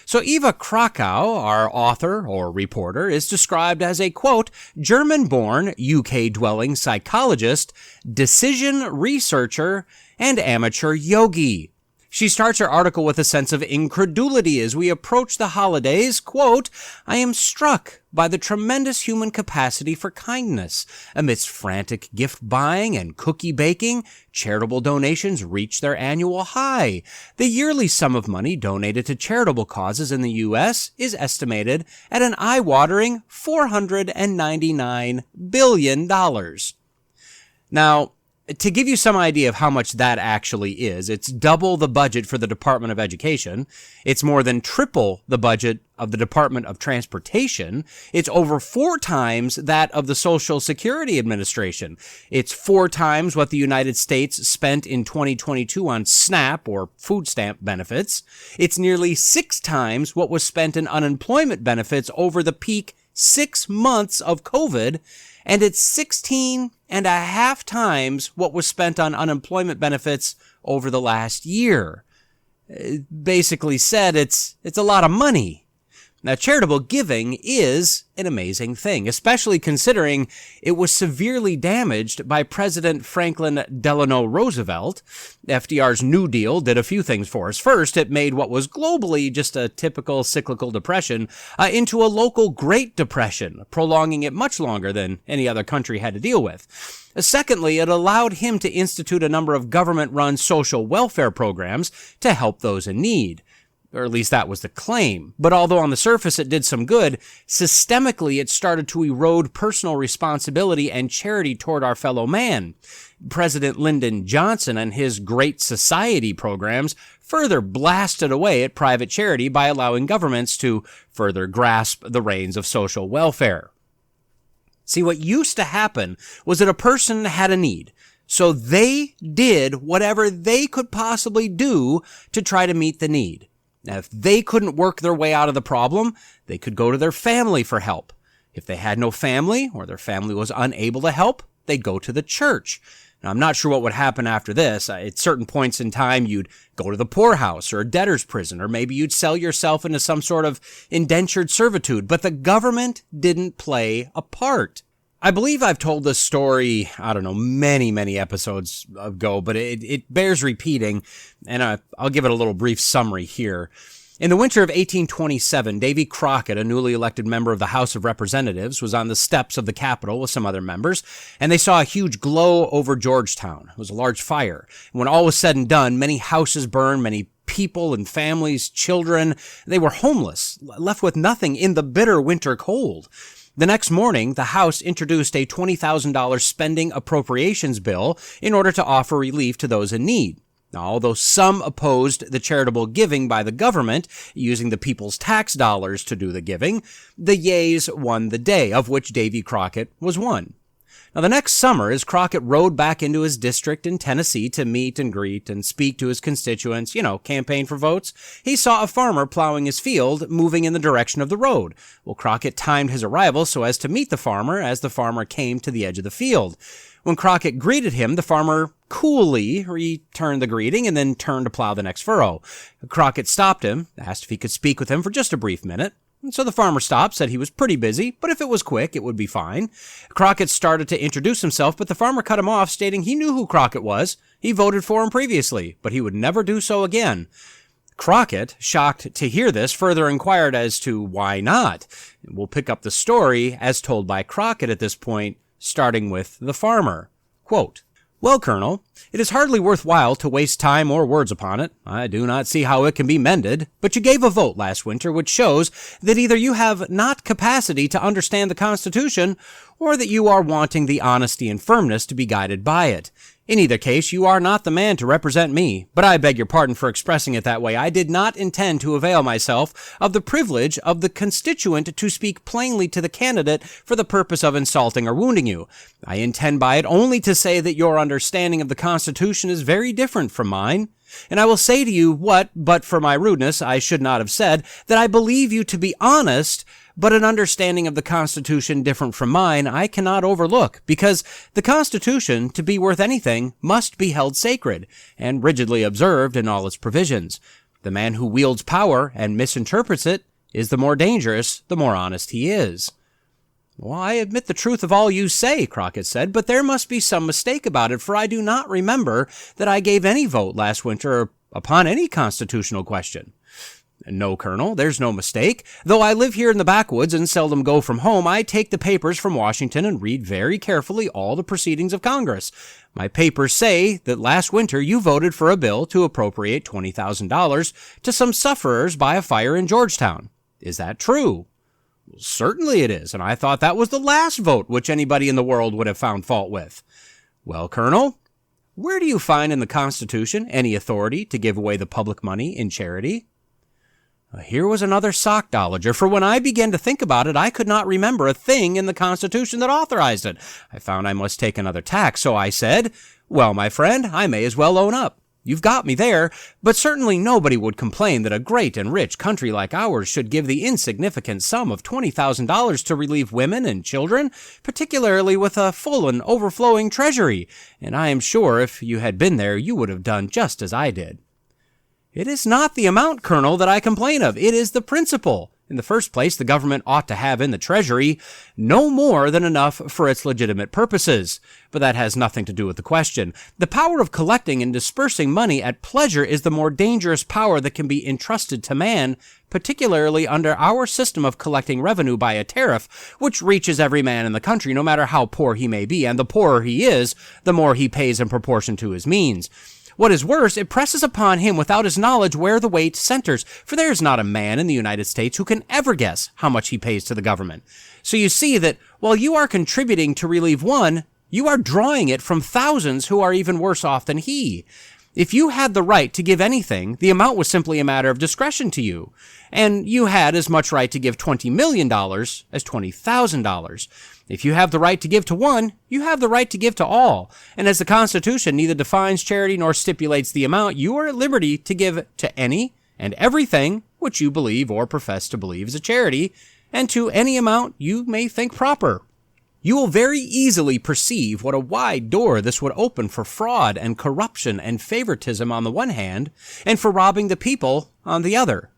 So Eva Krakow, our author or reporter, is described as a, quote, German-born, UK-dwelling psychologist, decision researcher, and amateur yogi. She starts her article with a sense of incredulity as we approach the holidays. Quote, "I am struck by the tremendous human capacity for kindness. Amidst frantic gift buying and cookie baking, charitable donations reach their annual high. The yearly sum of money donated to charitable causes in the U.S. is estimated at an eye-watering $499 billion. Now, to give you some idea of how much that actually is, it's double the budget for the Department of Education. It's more than triple the budget of the Department of Transportation. It's over 4 times that of the Social Security Administration. It's 4 times what the United States spent in 2022 on SNAP or food stamp benefits. It's nearly 6 times what was spent in unemployment benefits over the peak 6 months of COVID. And it's 16.5 times what was spent on unemployment benefits over the last year. Basically said, it's a lot of money. Now, charitable giving is an amazing thing, especially considering it was severely damaged by President Franklin Delano Roosevelt. FDR's New Deal did a few things for us. First, it made what was globally just a typical cyclical depression into a local Great Depression, prolonging it much longer than any other country had to deal with. Secondly, it allowed him to institute a number of government-run social welfare programs to help those in need. Or at least that was the claim. But although on the surface it did some good, systemically it started to erode personal responsibility and charity toward our fellow man. President Lyndon Johnson and his Great Society programs further blasted away at private charity by allowing governments to further grasp the reins of social welfare. See, what used to happen was that a person had a need, so they did whatever they could possibly do to try to meet the need. Now, if they couldn't work their way out of the problem, they could go to their family for help. If they had no family or their family was unable to help, they'd go to the church. Now, I'm not sure what would happen after this. At certain points in time, you'd go to the poorhouse or a debtor's prison, or maybe you'd sell yourself into some sort of indentured servitude. But the government didn't play a part. I believe I've told this story, many episodes ago, but it bears repeating, and I'll give it a little brief summary here. In the winter of 1827, Davy Crockett, a newly elected member of the House of Representatives, was on the steps of the Capitol with some other members, and they saw a huge glow over Georgetown. It was a large fire. And when all was said and done, many houses burned, many people and families, children, they were homeless, left with nothing in the bitter winter cold. The next morning, the House introduced a $20,000 spending appropriations bill in order to offer relief to those in need. Now, although some opposed the charitable giving by the government, using the people's tax dollars to do the giving, the yeas won the day, of which Davy Crockett was one. Now, the next summer, as Crockett rode back into his district in Tennessee to meet and greet and speak to his constituents, campaign for votes, he saw a farmer plowing his field, moving in the direction of the road. Well, Crockett timed his arrival so as to meet the farmer as the farmer came to the edge of the field. When Crockett greeted him, the farmer coolly returned the greeting and then turned to plow the next furrow. Crockett stopped him, asked if he could speak with him for just a brief minute. And so the farmer stopped, said he was pretty busy, but if it was quick, it would be fine. Crockett started to introduce himself, but the farmer cut him off, stating he knew who Crockett was. He voted for him previously, but he would never do so again. Crockett, shocked to hear this, further inquired as to why not. We'll pick up the story as told by Crockett at this point, starting with the farmer. Quote, "Well, Colonel, it is hardly worthwhile to waste time or words upon it. I do not see how it can be mended, but you gave a vote last winter which shows that either you have not capacity to understand the Constitution or that you are wanting the honesty and firmness to be guided by it. In either case, you are not the man to represent me, but I beg your pardon for expressing it that way. I did not intend to avail myself of the privilege of the constituent to speak plainly to the candidate for the purpose of insulting or wounding you. I intend by it only to say that your understanding of the Constitution is very different from mine. And I will say to you what, but for my rudeness, I should not have said, that I believe you to be honest, but an understanding of the Constitution different from mine I cannot overlook, because the Constitution, to be worth anything, must be held sacred, and rigidly observed in all its provisions. The man who wields power and misinterprets it is the more dangerous, the more honest he is." "Well, I admit the truth of all you say," Crockett said, "but there must be some mistake about it, for I do not remember that I gave any vote last winter upon any constitutional question." "No, Colonel, there's no mistake. Though I live here in the backwoods and seldom go from home, I take the papers from Washington and read very carefully all the proceedings of Congress. My papers say that last winter you voted for a bill to appropriate $20,000 to some sufferers by a fire in Georgetown. Is that true?" "Well, certainly it is, and I thought that was the last vote which anybody in the world would have found fault with." "Well, Colonel, where do you find in the Constitution any authority to give away the public money in charity?" Here was another sockdologer, for when I began to think about it, I could not remember a thing in the Constitution that authorized it. I found I must take another tack, so I said, "Well, my friend, I may as well own up. You've got me there, but certainly nobody would complain that a great and rich country like ours should give the insignificant sum of $20,000 to relieve women and children, particularly with a full and overflowing treasury, and I am sure if you had been there you would have done just as I did." "It is not the amount, Colonel, that I complain of. It is the principle. In the first place, the government ought to have in the treasury no more than enough for its legitimate purposes. But that has nothing to do with the question. The power of collecting and dispersing money at pleasure is the more dangerous power that can be entrusted to man, particularly under our system of collecting revenue by a tariff, which reaches every man in the country, no matter how poor he may be, and the poorer he is, the more he pays in proportion to his means. What is worse, it presses upon him without his knowledge where the weight centers, for there is not a man in the United States who can ever guess how much he pays to the government. So you see that while you are contributing to relieve one, you are drawing it from thousands who are even worse off than he. If you had the right to give anything, the amount was simply a matter of discretion to you, and you had as much right to give $20 million as $20,000. If you have the right to give to one, you have the right to give to all. And as the Constitution neither defines charity nor stipulates the amount, you are at liberty to give to any and everything which you believe or profess to believe is a charity, and to any amount you may think proper. you will very easily perceive what a wide door this would open for fraud and corruption and favoritism on the one hand, and for robbing the people on the other.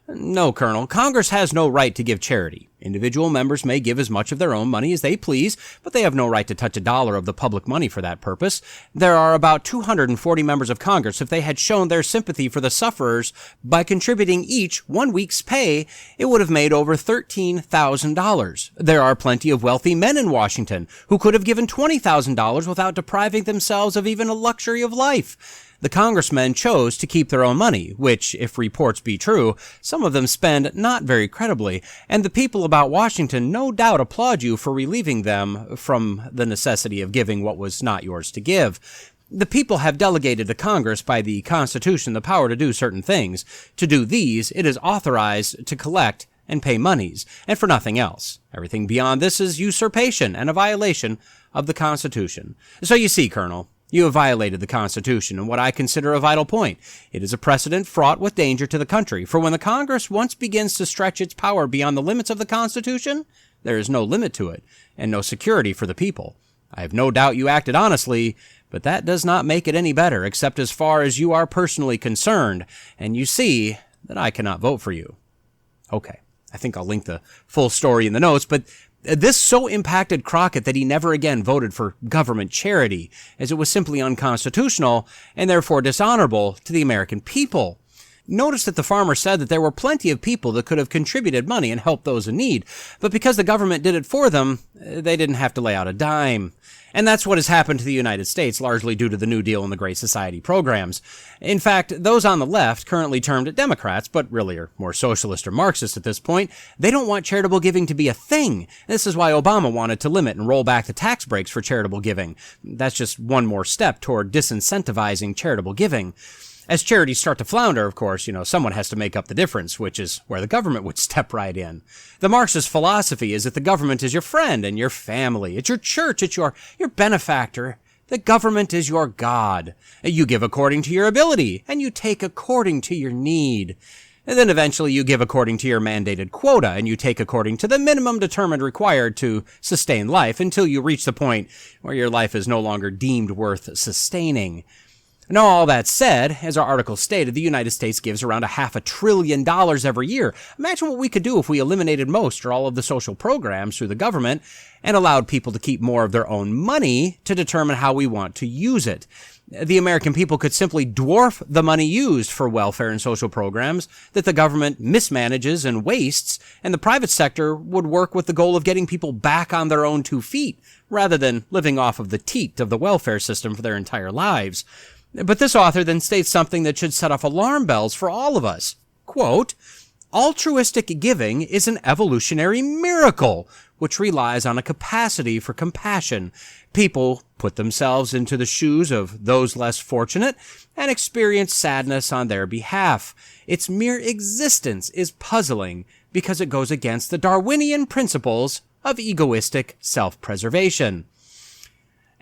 No, Colonel, Congress has no right to give charity. Individual members may give as much of their own money as they please, but they have no right to touch a dollar of the public money for that purpose. There are about 240 members of Congress. If they had shown their sympathy for the sufferers by contributing each 1 week's pay, it would have made over $13,000. There are plenty of wealthy men in Washington who could have given $20,000 without depriving themselves of even a luxury of life. The congressmen chose to keep their own money, which, if reports be true, some of them spend not very credibly, and the people about Washington no doubt applaud you for relieving them from the necessity of giving what was not yours to give. The people have delegated to Congress by the Constitution the power to do certain things. To do these, it is authorized to collect and pay monies, and for nothing else. Everything beyond this is usurpation and a violation of the Constitution. So you see, Colonel, you have violated the Constitution in what I consider a vital point. It is a precedent fraught with danger to the country, for when the Congress once begins to stretch its power beyond the limits of the Constitution, there is no limit to it, and no security for the people. I have no doubt you acted honestly, but that does not make it any better, except as far as you are personally concerned, and you see that I cannot vote for you. Okay, I think I'll link the full story in the notes, but this so impacted Crockett that he never again voted for government charity, as it was simply unconstitutional and therefore dishonorable to the American people. Notice that the farmer said that there were plenty of people that could have contributed money and helped those in need, but because the government did it for them, they didn't have to lay out a dime. And that's what has happened to the United States, largely due to the New Deal and the Great Society programs. In fact, those on the left, currently termed Democrats, but really are more socialist or Marxist at this point, they don't want charitable giving to be a thing. This is why Obama wanted to limit and roll back the tax breaks for charitable giving. That's just one more step toward disincentivizing charitable giving. As charities start to flounder, of course, someone has to make up the difference, which is where the government would step right in. The Marxist philosophy is that the government is your friend and your family. It's your church. It's your benefactor. The government is your God. You give according to your ability, and you take according to your need. And then eventually you give according to your mandated quota, and you take according to the minimum determined required to sustain life until you reach the point where your life is no longer deemed worth sustaining. Now, all that said, as our article stated, the United States gives around $500 billion every year. Imagine what we could do if we eliminated most or all of the social programs through the government and allowed people to keep more of their own money to determine how we want to use it. The American people could simply dwarf the money used for welfare and social programs that the government mismanages and wastes, and the private sector would work with the goal of getting people back on their own 2 feet, rather than living off of the teat of the welfare system for their entire lives. But this author then states something that should set off alarm bells for all of us. Quote, altruistic giving is an evolutionary miracle, which relies on a capacity for compassion. People put themselves into the shoes of those less fortunate and experience sadness on their behalf. Its mere existence is puzzling because it goes against the Darwinian principles of egoistic self-preservation.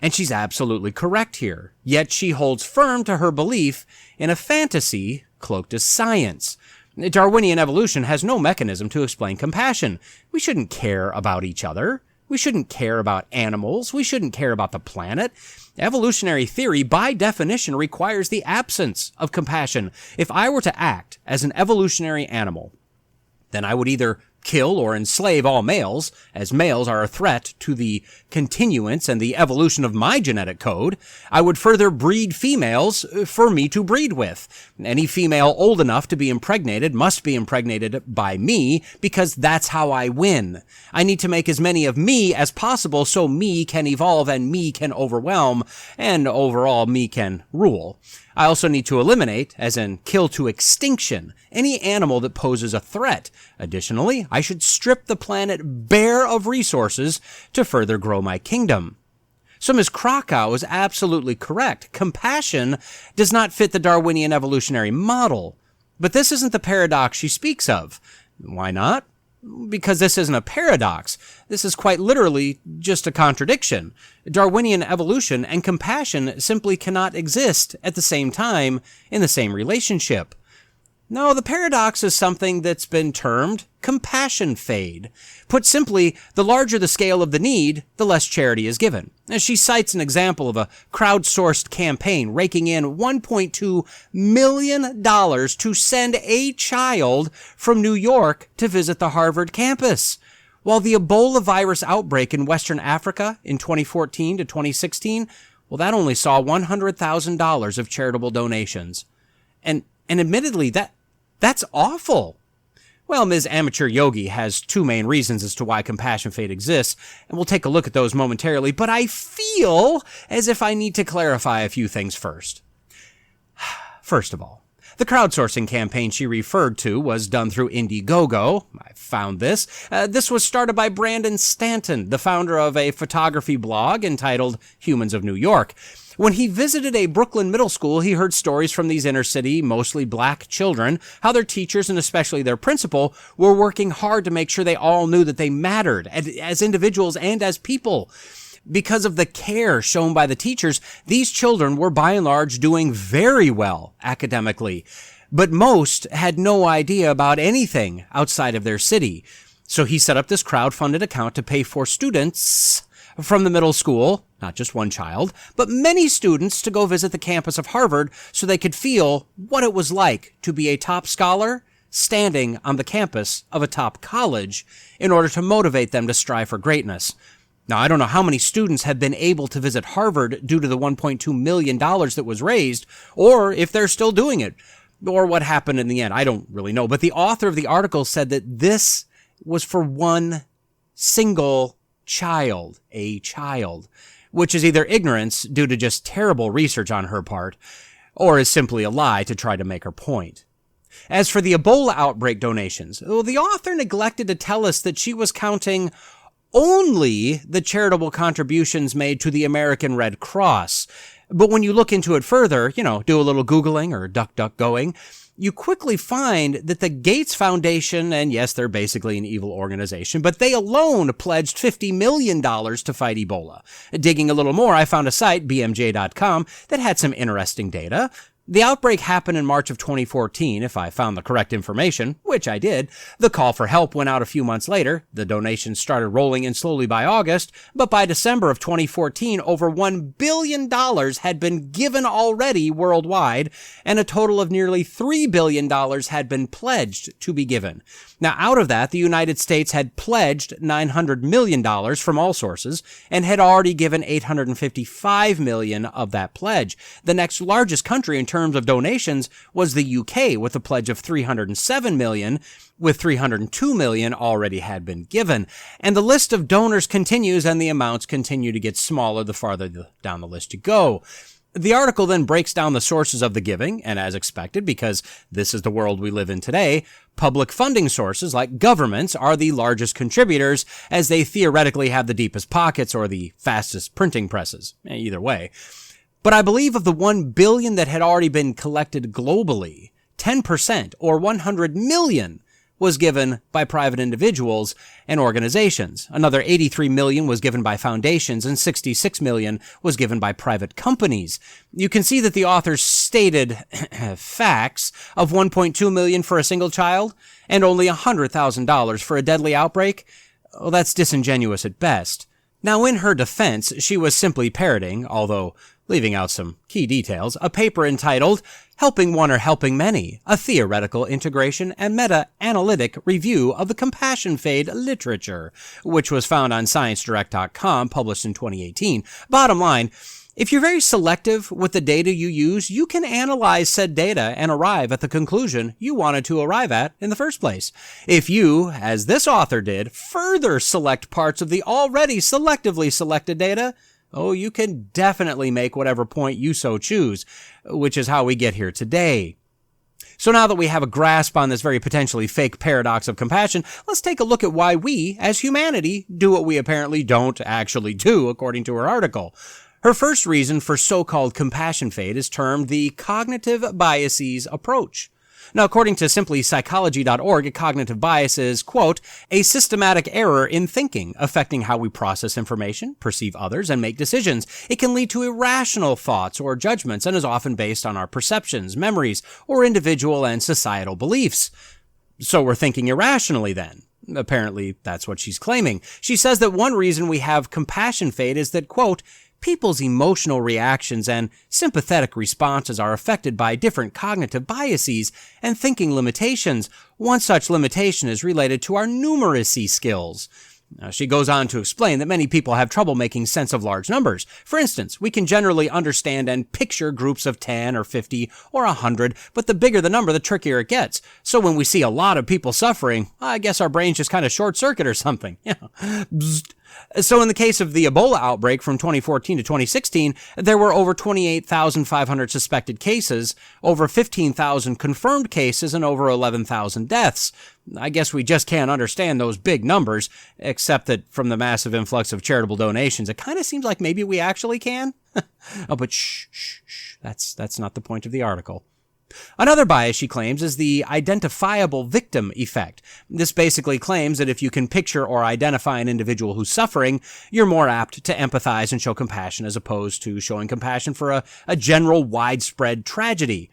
And she's absolutely correct here. Yet she holds firm to her belief in a fantasy cloaked as science. Darwinian evolution has no mechanism to explain compassion. We shouldn't care about each other. We shouldn't care about animals. We shouldn't care about the planet. Evolutionary theory, by definition, requires the absence of compassion. If I were to act as an evolutionary animal, then I would either kill or enslave all males, as males are a threat to the continuance and the evolution of my genetic code. I would further breed females for me to breed with. Any female old enough to be impregnated must be impregnated by me, because that's how I win. I need to make as many of me as possible so me can evolve and me can overwhelm, and overall me can rule. I also need to eliminate, as in kill to extinction, any animal that poses a threat. Additionally, I should strip the planet bare of resources to further grow my kingdom. So Ms. Krakow is absolutely correct. Compassion does not fit the Darwinian evolutionary model. But this isn't the paradox she speaks of. Why not? Because this isn't a paradox. This is quite literally just a contradiction. Darwinian evolution and compassion simply cannot exist at the same time in the same relationship. No, the paradox is something that's been termed compassion fade. Put simply, the larger the scale of the need, the less charity is given. As she cites an example of a crowdsourced campaign raking in $1.2 million to send a child from New York to visit the Harvard campus. While the Ebola virus outbreak in Western Africa in 2014 to 2016, well, that only saw $100,000 of charitable donations. And admittedly, that's awful. Well, Ms. Amateur Yogi has two main reasons as to why compassion fade exists, and we'll take a look at those momentarily, but I feel as if I need to clarify a few things first. First of all, the crowdsourcing campaign she referred to was done through Indiegogo. I found this. This was started by Brandon Stanton, the founder of a photography blog entitled Humans of New York. When he visited a Brooklyn middle school, he heard stories from these inner-city, mostly black children, how their teachers and especially their principal were working hard to make sure they all knew that they mattered as individuals and as people. Because of the care shown by the teachers, these children were by and large doing very well academically, but most had no idea about anything outside of their city. So he set up this crowdfunded account to pay for students from the middle school, not just one child, but many students to go visit the campus of Harvard so they could feel what it was like to be a top scholar standing on the campus of a top college in order to motivate them to strive for greatness. Now, I don't know how many students have been able to visit Harvard due to the $1.2 million that was raised, or if they're still doing it, or what happened in the end. I don't really know. But the author of the article said that this was for one single child, which is either ignorance due to just terrible research on her part, or is simply a lie to try to make her point. As for the Ebola outbreak donations, the author neglected to tell us that she was counting only the charitable contributions made to the American Red Cross. But when you look into it further, do a little Googling or DuckDuckGoing, you quickly find that the Gates Foundation, and yes, they're basically an evil organization, but they alone pledged $50 million to fight Ebola. Digging a little more, I found a site, bmj.com, that had some interesting data. The outbreak happened in March of 2014, if I found the correct information, which I did. The call for help went out a few months later. The donations started rolling in slowly by August, but by December of 2014, over $1 billion had been given already worldwide, and a total of nearly $3 billion had been pledged to be given. Now, out of that, the United States had pledged $900 million from all sources and had already given $855 million of that pledge. The next largest country in terms of donations was the UK with a pledge of $307 million, with $302 million already had been given. And the list of donors continues and the amounts continue to get smaller the farther down the list you go. The article then breaks down the sources of the giving, and as expected, because this is the world we live in today, public funding sources like governments are the largest contributors, as they theoretically have the deepest pockets or the fastest printing presses. Either way. But I believe of the $1 billion that had already been collected globally, 10% or $100 million was given by private individuals and organizations. Another $83 million was given by foundations and $66 million was given by private companies. You can see that the authors stated facts of $1.2 million for a single child and only $100,000 for a deadly outbreak. Well, that's disingenuous at best. Now, in her defense, she was simply parroting, although leaving out some key details, a paper entitled Helping One or Helping Many, a Theoretical Integration and Meta-Analytic Review of the Compassion Fade Literature, which was found on ScienceDirect.com, published in 2018. Bottom line, if you're very selective with the data you use, you can analyze said data and arrive at the conclusion you wanted to arrive at in the first place. If you, as this author did, further select parts of the already selectively selected data, you can definitely make whatever point you so choose, which is how we get here today. So now that we have a grasp on this very potentially fake paradox of compassion, let's take a look at why we, as humanity, do what we apparently don't actually do, according to her article. Her first reason for so-called compassion fade is termed the cognitive biases approach. Now, according to simplypsychology.org, a cognitive bias is, quote, a systematic error in thinking affecting how we process information, perceive others, and make decisions. It can lead to irrational thoughts or judgments and is often based on our perceptions, memories, or individual and societal beliefs. So we're thinking irrationally then. Apparently, that's what she's claiming. She says that one reason we have compassion fade is that, quote, people's emotional reactions and sympathetic responses are affected by different cognitive biases and thinking limitations. One such limitation is related to our numeracy skills. She goes on to explain that many people have trouble making sense of large numbers. For instance, we can generally understand and picture groups of 10 or 50 or 100, but the bigger the number, the trickier it gets. So when we see a lot of people suffering, I guess our brains just kind of short circuit or something. So in the case of the Ebola outbreak from 2014 to 2016, there were over 28,500 suspected cases, over 15,000 confirmed cases, and over 11,000 deaths. I guess we just can't understand those big numbers, except that from the massive influx of charitable donations, it kind of seems like maybe we actually can. Oh, but shh. That's not the point of the article. Another bias, she claims, is the identifiable victim effect. This basically claims that if you can picture or identify an individual who's suffering, you're more apt to empathize and show compassion as opposed to showing compassion for a general widespread tragedy.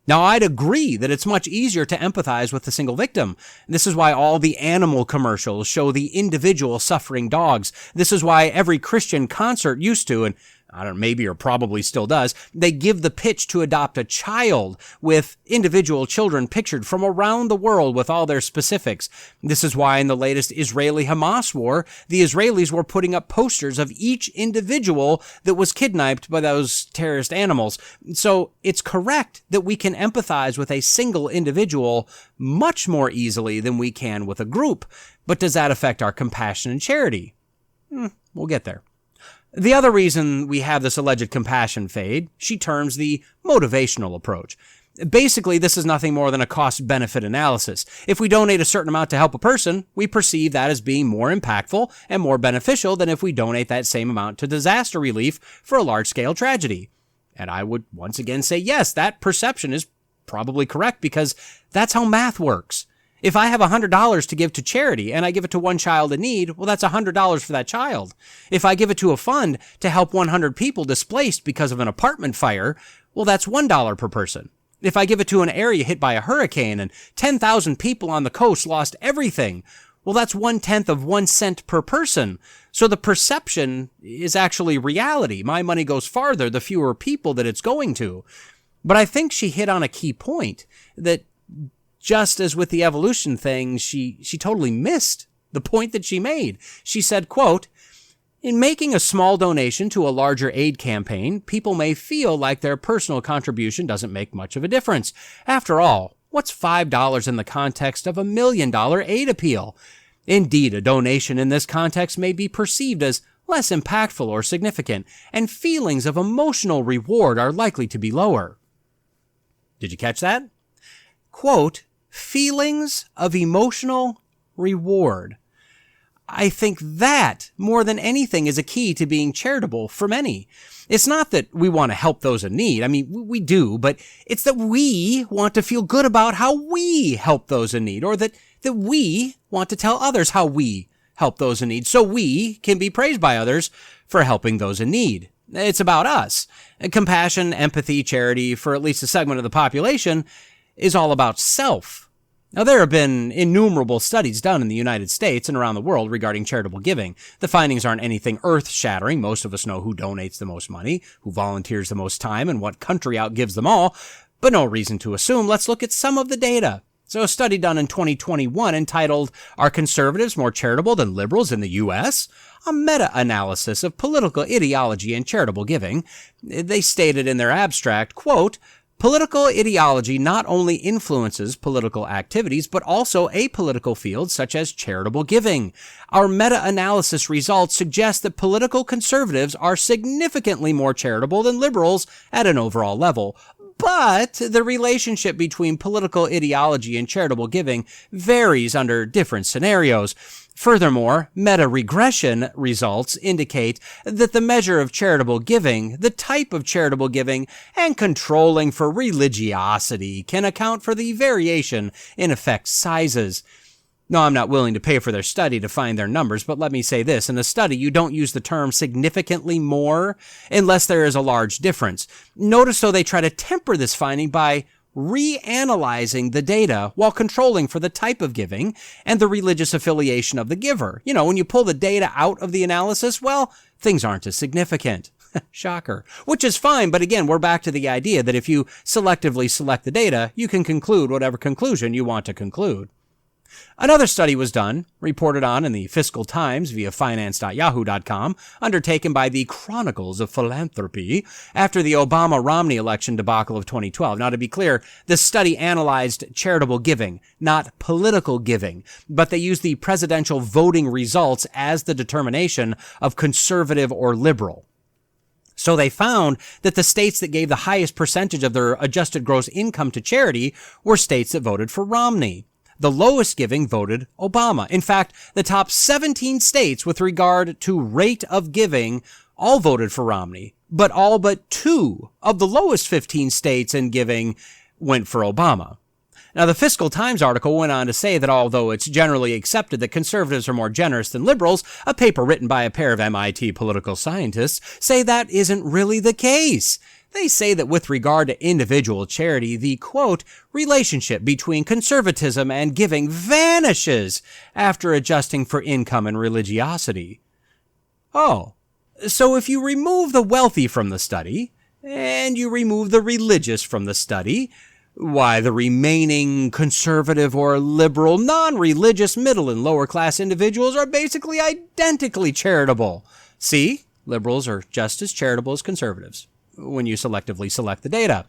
Now, I'd agree that it's much easier to empathize with a single victim. This is why all the animal commercials show the individual suffering dogs. This is why every Christian concert used to, and I don't know, maybe or probably still does, they give the pitch to adopt a child with individual children pictured from around the world with all their specifics. This is why in the latest Israeli-Hamas war, the Israelis were putting up posters of each individual that was kidnapped by those terrorist animals. So it's correct that we can empathize with a single individual much more easily than we can with a group. But does that affect our compassion and charity? We'll get there. The other reason we have this alleged compassion fade, she terms the motivational approach. Basically, this is nothing more than a cost-benefit analysis. If we donate a certain amount to help a person, we perceive that as being more impactful and more beneficial than if we donate that same amount to disaster relief for a large-scale tragedy. And I would once again say, yes, that perception is probably correct because that's how math works. If I have $100 to give to charity and I give it to one child in need, well, that's $100 for that child. If I give it to a fund to help 100 people displaced because of an apartment fire, well, that's $1 per person. If I give it to an area hit by a hurricane and 10,000 people on the coast lost everything, well, that's 1/10 of 1 cent per person. So the perception is actually reality. My money goes farther the fewer people that it's going to. But I think she hit on a key point that just as with the evolution thing, she totally missed the point that she made. She said, quote, in making a small donation to a larger aid campaign, people may feel like their personal contribution doesn't make much of a difference. After all, what's $5 in the context of $1 million aid appeal? Indeed, a donation in this context may be perceived as less impactful or significant, and feelings of emotional reward are likely to be lower. Did you catch that? Quote, feelings of emotional reward. I think that, more than anything, is a key to being charitable for many. It's not that we want to help those in need. I mean, we do, but it's that we want to feel good about how we help those in need, or that we want to tell others how we help those in need, so we can be praised by others for helping those in need. It's about us. Compassion, empathy, charity, for at least a segment of the population, is all about self. Now, there have been innumerable studies done in the United States and around the world regarding charitable giving. The findings aren't anything earth-shattering. Most of us know who donates the most money, who volunteers the most time, and what country outgives them all. But no reason to assume. Let's look at some of the data. So a study done in 2021 entitled, Are Conservatives More Charitable Than Liberals in the U.S.? A meta-analysis of political ideology and charitable giving. They stated in their abstract, quote, political ideology not only influences political activities, but also apolitical fields such as charitable giving. Our meta-analysis results suggest that political conservatives are significantly more charitable than liberals at an overall level. But the relationship between political ideology and charitable giving varies under different scenarios. Furthermore, meta-regression results indicate that the measure of charitable giving, the type of charitable giving, and controlling for religiosity can account for the variation in effect sizes. No, I'm not willing to pay for their study to find their numbers, but let me say this. In a study, you don't use the term significantly more unless there is a large difference. Notice, though, they try to temper this finding by reanalyzing the data while controlling for the type of giving and the religious affiliation of the giver. You know, when you pull the data out of the analysis, well, things aren't as significant. Shocker. Which is fine, but again, we're back to the idea that if you selectively select the data, you can conclude whatever conclusion you want to conclude. Another study was done, reported on in the Fiscal Times via finance.yahoo.com, undertaken by the Chronicles of Philanthropy after the Obama-Romney election debacle of 2012. Now, to be clear, this study analyzed charitable giving, not political giving, but they used the presidential voting results as the determination of conservative or liberal. So they found that the states that gave the highest percentage of their adjusted gross income to charity were states that voted for Romney. The lowest giving voted Obama. In fact, the top 17 states with regard to rate of giving all voted for Romney, but all but 2 of the lowest 15 states in giving went for Obama. Now, the Fiscal Times article went on to say that although it's generally accepted that conservatives are more generous than liberals, a paper written by a pair of MIT political scientists say that isn't really the case. They say that with regard to individual charity, the, quote, relationship between conservatism and giving vanishes after adjusting for income and religiosity. Oh, so if you remove the wealthy from the study, and you remove the religious from the study, why, the remaining conservative or liberal, non-religious, middle and lower class individuals are basically identically charitable. See, liberals are just as charitable as conservatives when you selectively select the data.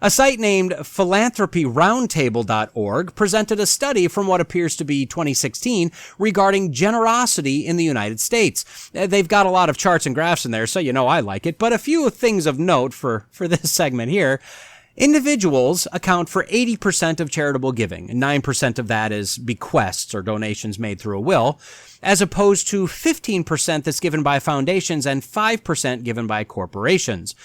A site named philanthropyroundtable.org presented a study from what appears to be 2016 regarding generosity in the United States. They've got a lot of charts and graphs in there, so you know I like it, but a few things of note for this segment here. Individuals account for 80% of charitable giving, and 9% of that is bequests or donations made through a will, as opposed to 15% that's given by foundations and 5% given by corporations.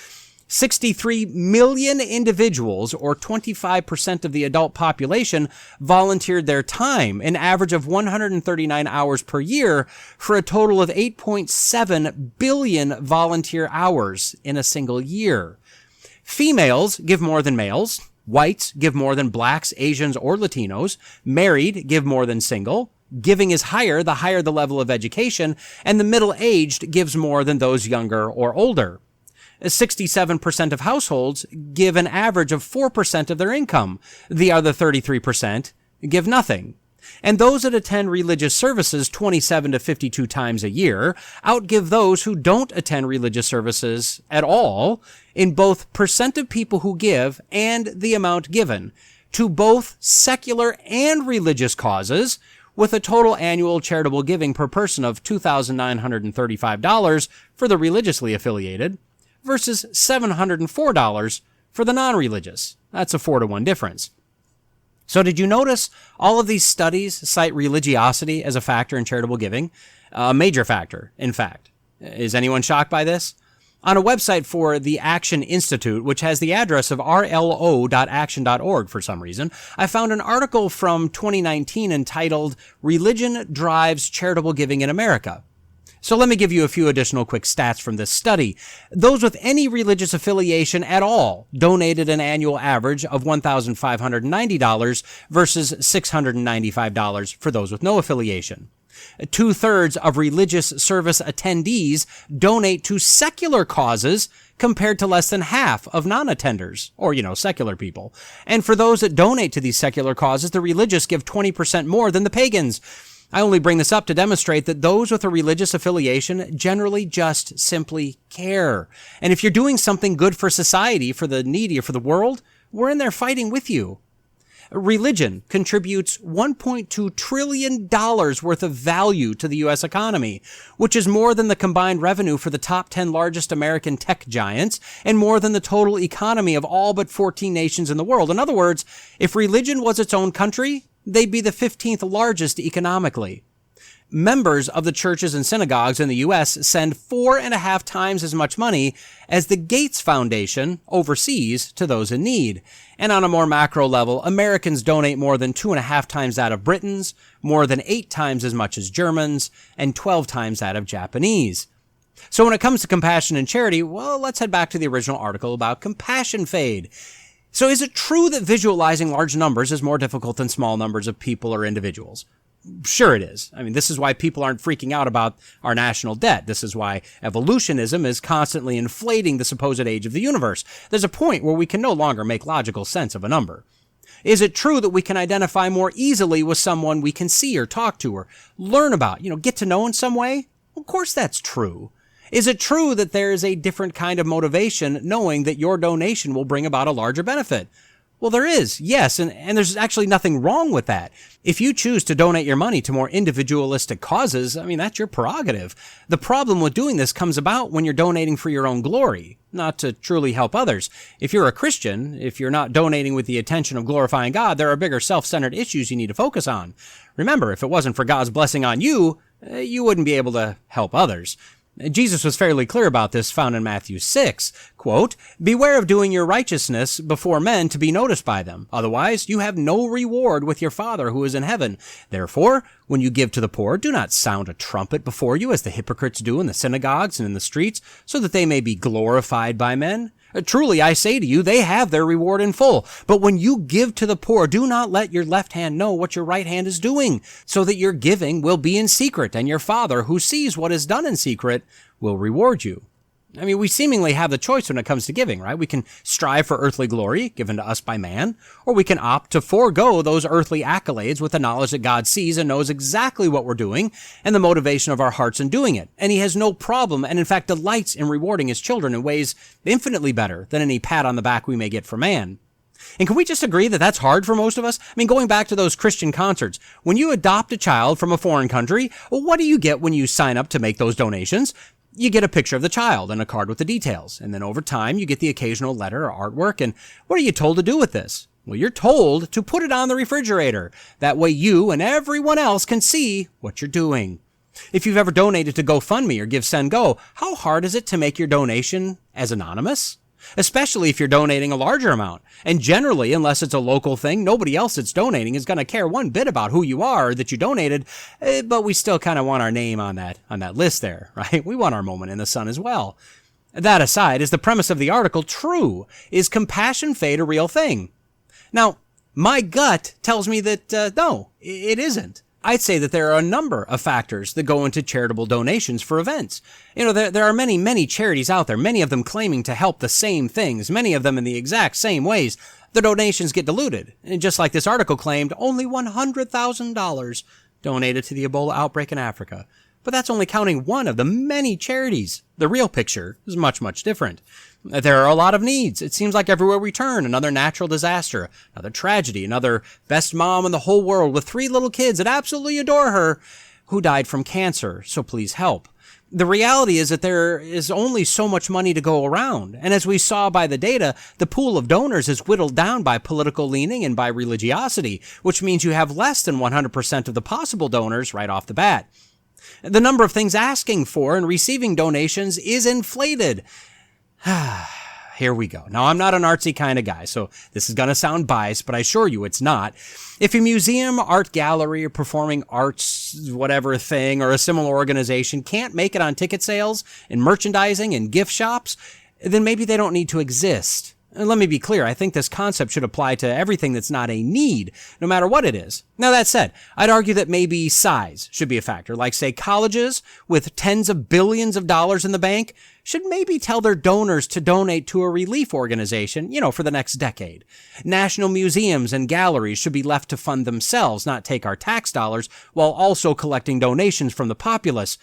63 million individuals, or 25% of the adult population, volunteered their time, an average of 139 hours per year, for a total of 8.7 billion volunteer hours in a single year. Females give more than males. Whites give more than blacks, Asians, or Latinos. Married give more than single. Giving is higher the higher the level of education, and the middle-aged gives more than those younger or older. 67% of households give an average of 4% of their income. The other 33% give nothing. And those that attend religious services 27 to 52 times a year outgive those who don't attend religious services at all in both percent of people who give and the amount given to both secular and religious causes, with a total annual charitable giving per person of $2,935 for the religiously affiliated versus $704 for the non-religious. That's a 4-to-1 difference. So did you notice all of these studies cite religiosity as a factor in charitable giving? A major factor, in fact. Is anyone shocked by this? On a website for the Action Institute, which has the address of rlo.action.org for some reason, I found an article from 2019 entitled Religion Drives Charitable Giving in America. So let me give you a few additional quick stats from this study. Those with any religious affiliation at all donated an annual average of $1,590 versus $695 for those with no affiliation. 2/3 of religious service attendees donate to secular causes compared to less than half of non-attenders, or, secular people. And for those that donate to these secular causes, the religious give 20% more than the pagans. I only bring this up to demonstrate that those with a religious affiliation generally just simply care. And if you're doing something good for society, for the needy, or for the world, we're in there fighting with you. Religion contributes $1.2 trillion worth of value to the U.S. economy, which is more than the combined revenue for the top 10 largest American tech giants and more than the total economy of all but 14 nations in the world. In other words, if religion was its own country, they'd be the 15th largest economically. Members of the churches and synagogues in the U.S. send 4.5 times as much money as the Gates Foundation overseas to those in need. And on a more macro level, Americans donate more than 2.5 times that of Britons, more than 8 times as much as Germans, and 12 times that of Japanese. So when it comes to compassion and charity, well, let's head back to the original article about compassion fade. So is it true that visualizing large numbers is more difficult than small numbers of people or individuals? Sure it is. I mean, this is why people aren't freaking out about our national debt. This is why evolutionism is constantly inflating the supposed age of the universe. There's a point where we can no longer make logical sense of a number. Is it true that we can identify more easily with someone we can see or talk to or learn about, get to know in some way? Of course that's true. Is it true that there is a different kind of motivation knowing that your donation will bring about a larger benefit? Well, there is, yes, and there's actually nothing wrong with that. If you choose to donate your money to more individualistic causes, that's your prerogative. The problem with doing this comes about when you're donating for your own glory, not to truly help others. If you're a Christian, if you're not donating with the intention of glorifying God, there are bigger self-centered issues you need to focus on. Remember, if it wasn't for God's blessing on you, you wouldn't be able to help others. Jesus was fairly clear about this, found in Matthew 6, quote, "Beware of doing your righteousness before men to be noticed by them. Otherwise, you have no reward with your Father who is in heaven. Therefore, when you give to the poor, do not sound a trumpet before you as the hypocrites do in the synagogues and in the streets, so that they may be glorified by men. Truly, I say to you, they have their reward in full. But when you give to the poor, do not let your left hand know what your right hand is doing, so that your giving will be in secret, and your Father, who sees what is done in secret, will reward you." We seemingly have the choice when it comes to giving, right? We can strive for earthly glory given to us by man, or we can opt to forego those earthly accolades with the knowledge that God sees and knows exactly what we're doing and the motivation of our hearts in doing it. And he has no problem and in fact delights in rewarding his children in ways infinitely better than any pat on the back we may get from man. And can we just agree that that's hard for most of us? Going back to those Christian concerts, when you adopt a child from a foreign country, what do you get when you sign up to make those donations? You get a picture of the child and a card with the details. And then over time, you get the occasional letter or artwork. And what are you told to do with this? Well, you're told to put it on the refrigerator. That way you and everyone else can see what you're doing. If you've ever donated to GoFundMe or GiveSendGo, how hard is it to make your donation as anonymous? Especially if you're donating a larger amount. And generally, unless it's a local thing, nobody else that's donating is going to care one bit about who you are or that you donated, but we still kind of want our name on that list there, right? We want our moment in the sun as well. That aside, is the premise of the article true? Is compassion fade a real thing? Now, my gut tells me that no, it isn't. I'd say that there are a number of factors that go into charitable donations for events. There are many charities out there, many of them claiming to help the same things, many of them in the exact same ways. The donations get diluted. And just like this article claimed, only $100,000 donated to the Ebola outbreak in Africa. But that's only counting one of the many charities. The real picture is much, much different. There are a lot of needs. It seems like everywhere we turn, another natural disaster, another tragedy, another best mom in the whole world with 3 little kids that absolutely adore her who died from cancer, so please help. The reality is that there is only so much money to go around. And as we saw by the data, the pool of donors is whittled down by political leaning and by religiosity, which means you have less than 100% of the possible donors right off the bat. The number of things asking for and receiving donations is inflated. Here we go. Now, I'm not an artsy kind of guy, so this is going to sound biased, but I assure you it's not. If a museum, art gallery, or performing arts, whatever thing, or a similar organization can't make it on ticket sales and merchandising and gift shops, then maybe they don't need to exist. And let me be clear, I think this concept should apply to everything that's not a need, no matter what it is. Now, that said, I'd argue that maybe size should be a factor. Like, say, colleges with tens of billions of dollars in the bank should maybe tell their donors to donate to a relief organization, for the next decade. National museums and galleries should be left to fund themselves, not take our tax dollars, while also collecting donations from the populace.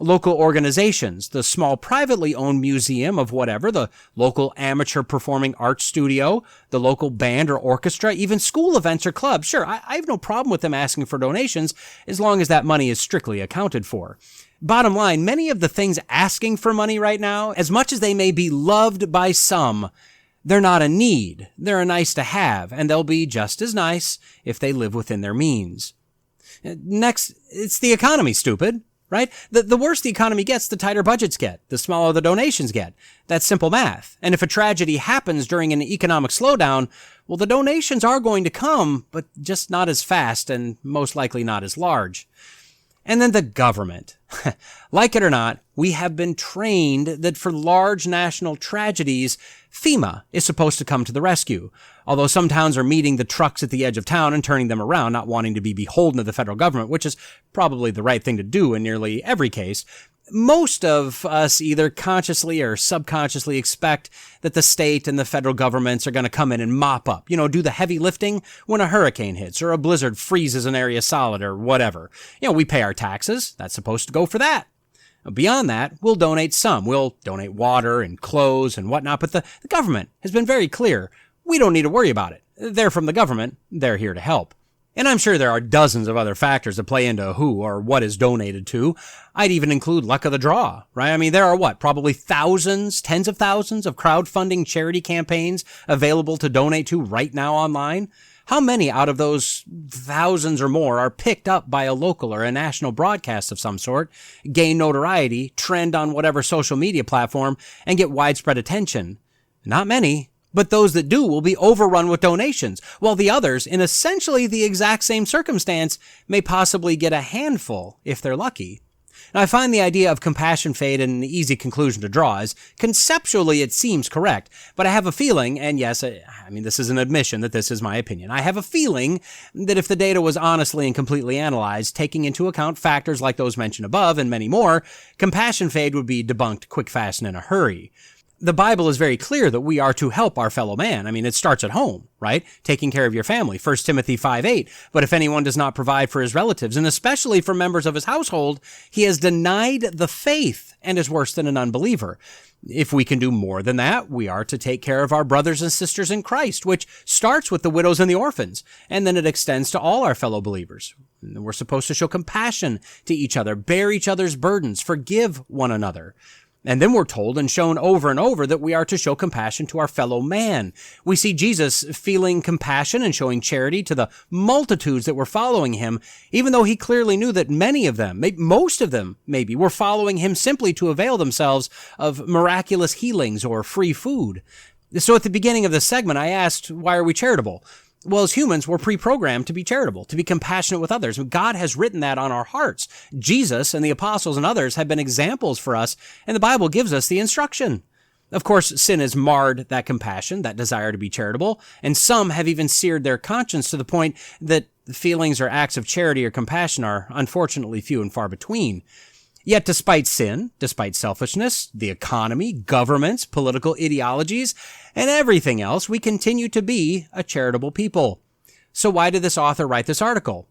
Local organizations, the small privately owned museum of whatever, the local amateur performing arts studio, the local band or orchestra, even school events or clubs. Sure, I have no problem with them asking for donations as long as that money is strictly accounted for. Bottom line, many of the things asking for money right now, as much as they may be loved by some, they're not a need. They're a nice to have, and they'll be just as nice if they live within their means. Next, it's the economy, stupid. Right? The worse the economy gets, the tighter budgets get, the smaller the donations get. That's simple math. And if a tragedy happens during an economic slowdown, well, the donations are going to come, but just not as fast and most likely not as large. And then the government. Like it or not, we have been trained that for large national tragedies, FEMA is supposed to come to the rescue. Although some towns are meeting the trucks at the edge of town and turning them around, not wanting to be beholden to the federal government, which is probably the right thing to do in nearly every case. Most of us either consciously or subconsciously expect that the state and the federal governments are going to come in and mop up, do the heavy lifting when a hurricane hits or a blizzard freezes an area solid or whatever. We pay our taxes. That's supposed to go for that. Beyond that, we'll donate some. We'll donate water and clothes and whatnot, but the government has been very clear. We don't need to worry about it. They're from the government. They're here to help. And I'm sure there are dozens of other factors that play into who or what is donated to. I'd even include luck of the draw, right? I mean, there are probably thousands, tens of thousands of crowdfunding charity campaigns available to donate to right now online. How many out of those thousands or more are picked up by a local or a national broadcast of some sort, gain notoriety, trend on whatever social media platform, and get widespread attention? Not many. But those that do will be overrun with donations, while the others, in essentially the exact same circumstance, may possibly get a handful if they're lucky. Now, I find the idea of compassion fade an easy conclusion to draw, as conceptually it seems correct, but I have a feeling, and yes, this is an admission that this is my opinion, I have a feeling that if the data was honestly and completely analyzed, taking into account factors like those mentioned above and many more, compassion fade would be debunked quick, fast, and in a hurry. The Bible is very clear that we are to help our fellow man. It starts at home, right? Taking care of your family. 1 Timothy 5:8. But if anyone does not provide for his relatives, and especially for members of his household, he has denied the faith and is worse than an unbeliever. If we can do more than that, we are to take care of our brothers and sisters in Christ, which starts with the widows and the orphans, and then it extends to all our fellow believers. We're supposed to show compassion to each other, bear each other's burdens, forgive one another. And then we're told and shown over and over that we are to show compassion to our fellow man. We see Jesus feeling compassion and showing charity to the multitudes that were following him, even though he clearly knew that many of them, most of them maybe, were following him simply to avail themselves of miraculous healings or free food. So at the beginning of this segment, I asked, why are we charitable? Well, as humans, we're pre-programmed to be charitable, to be compassionate with others. God has written that on our hearts. Jesus and the apostles and others have been examples for us, and the Bible gives us the instruction. Of course, sin has marred that compassion, that desire to be charitable, and some have even seared their conscience to the point that feelings or acts of charity or compassion are unfortunately few and far between. Yet despite sin, despite selfishness, the economy, governments, political ideologies, and everything else, we continue to be a charitable people. So why did this author write this article?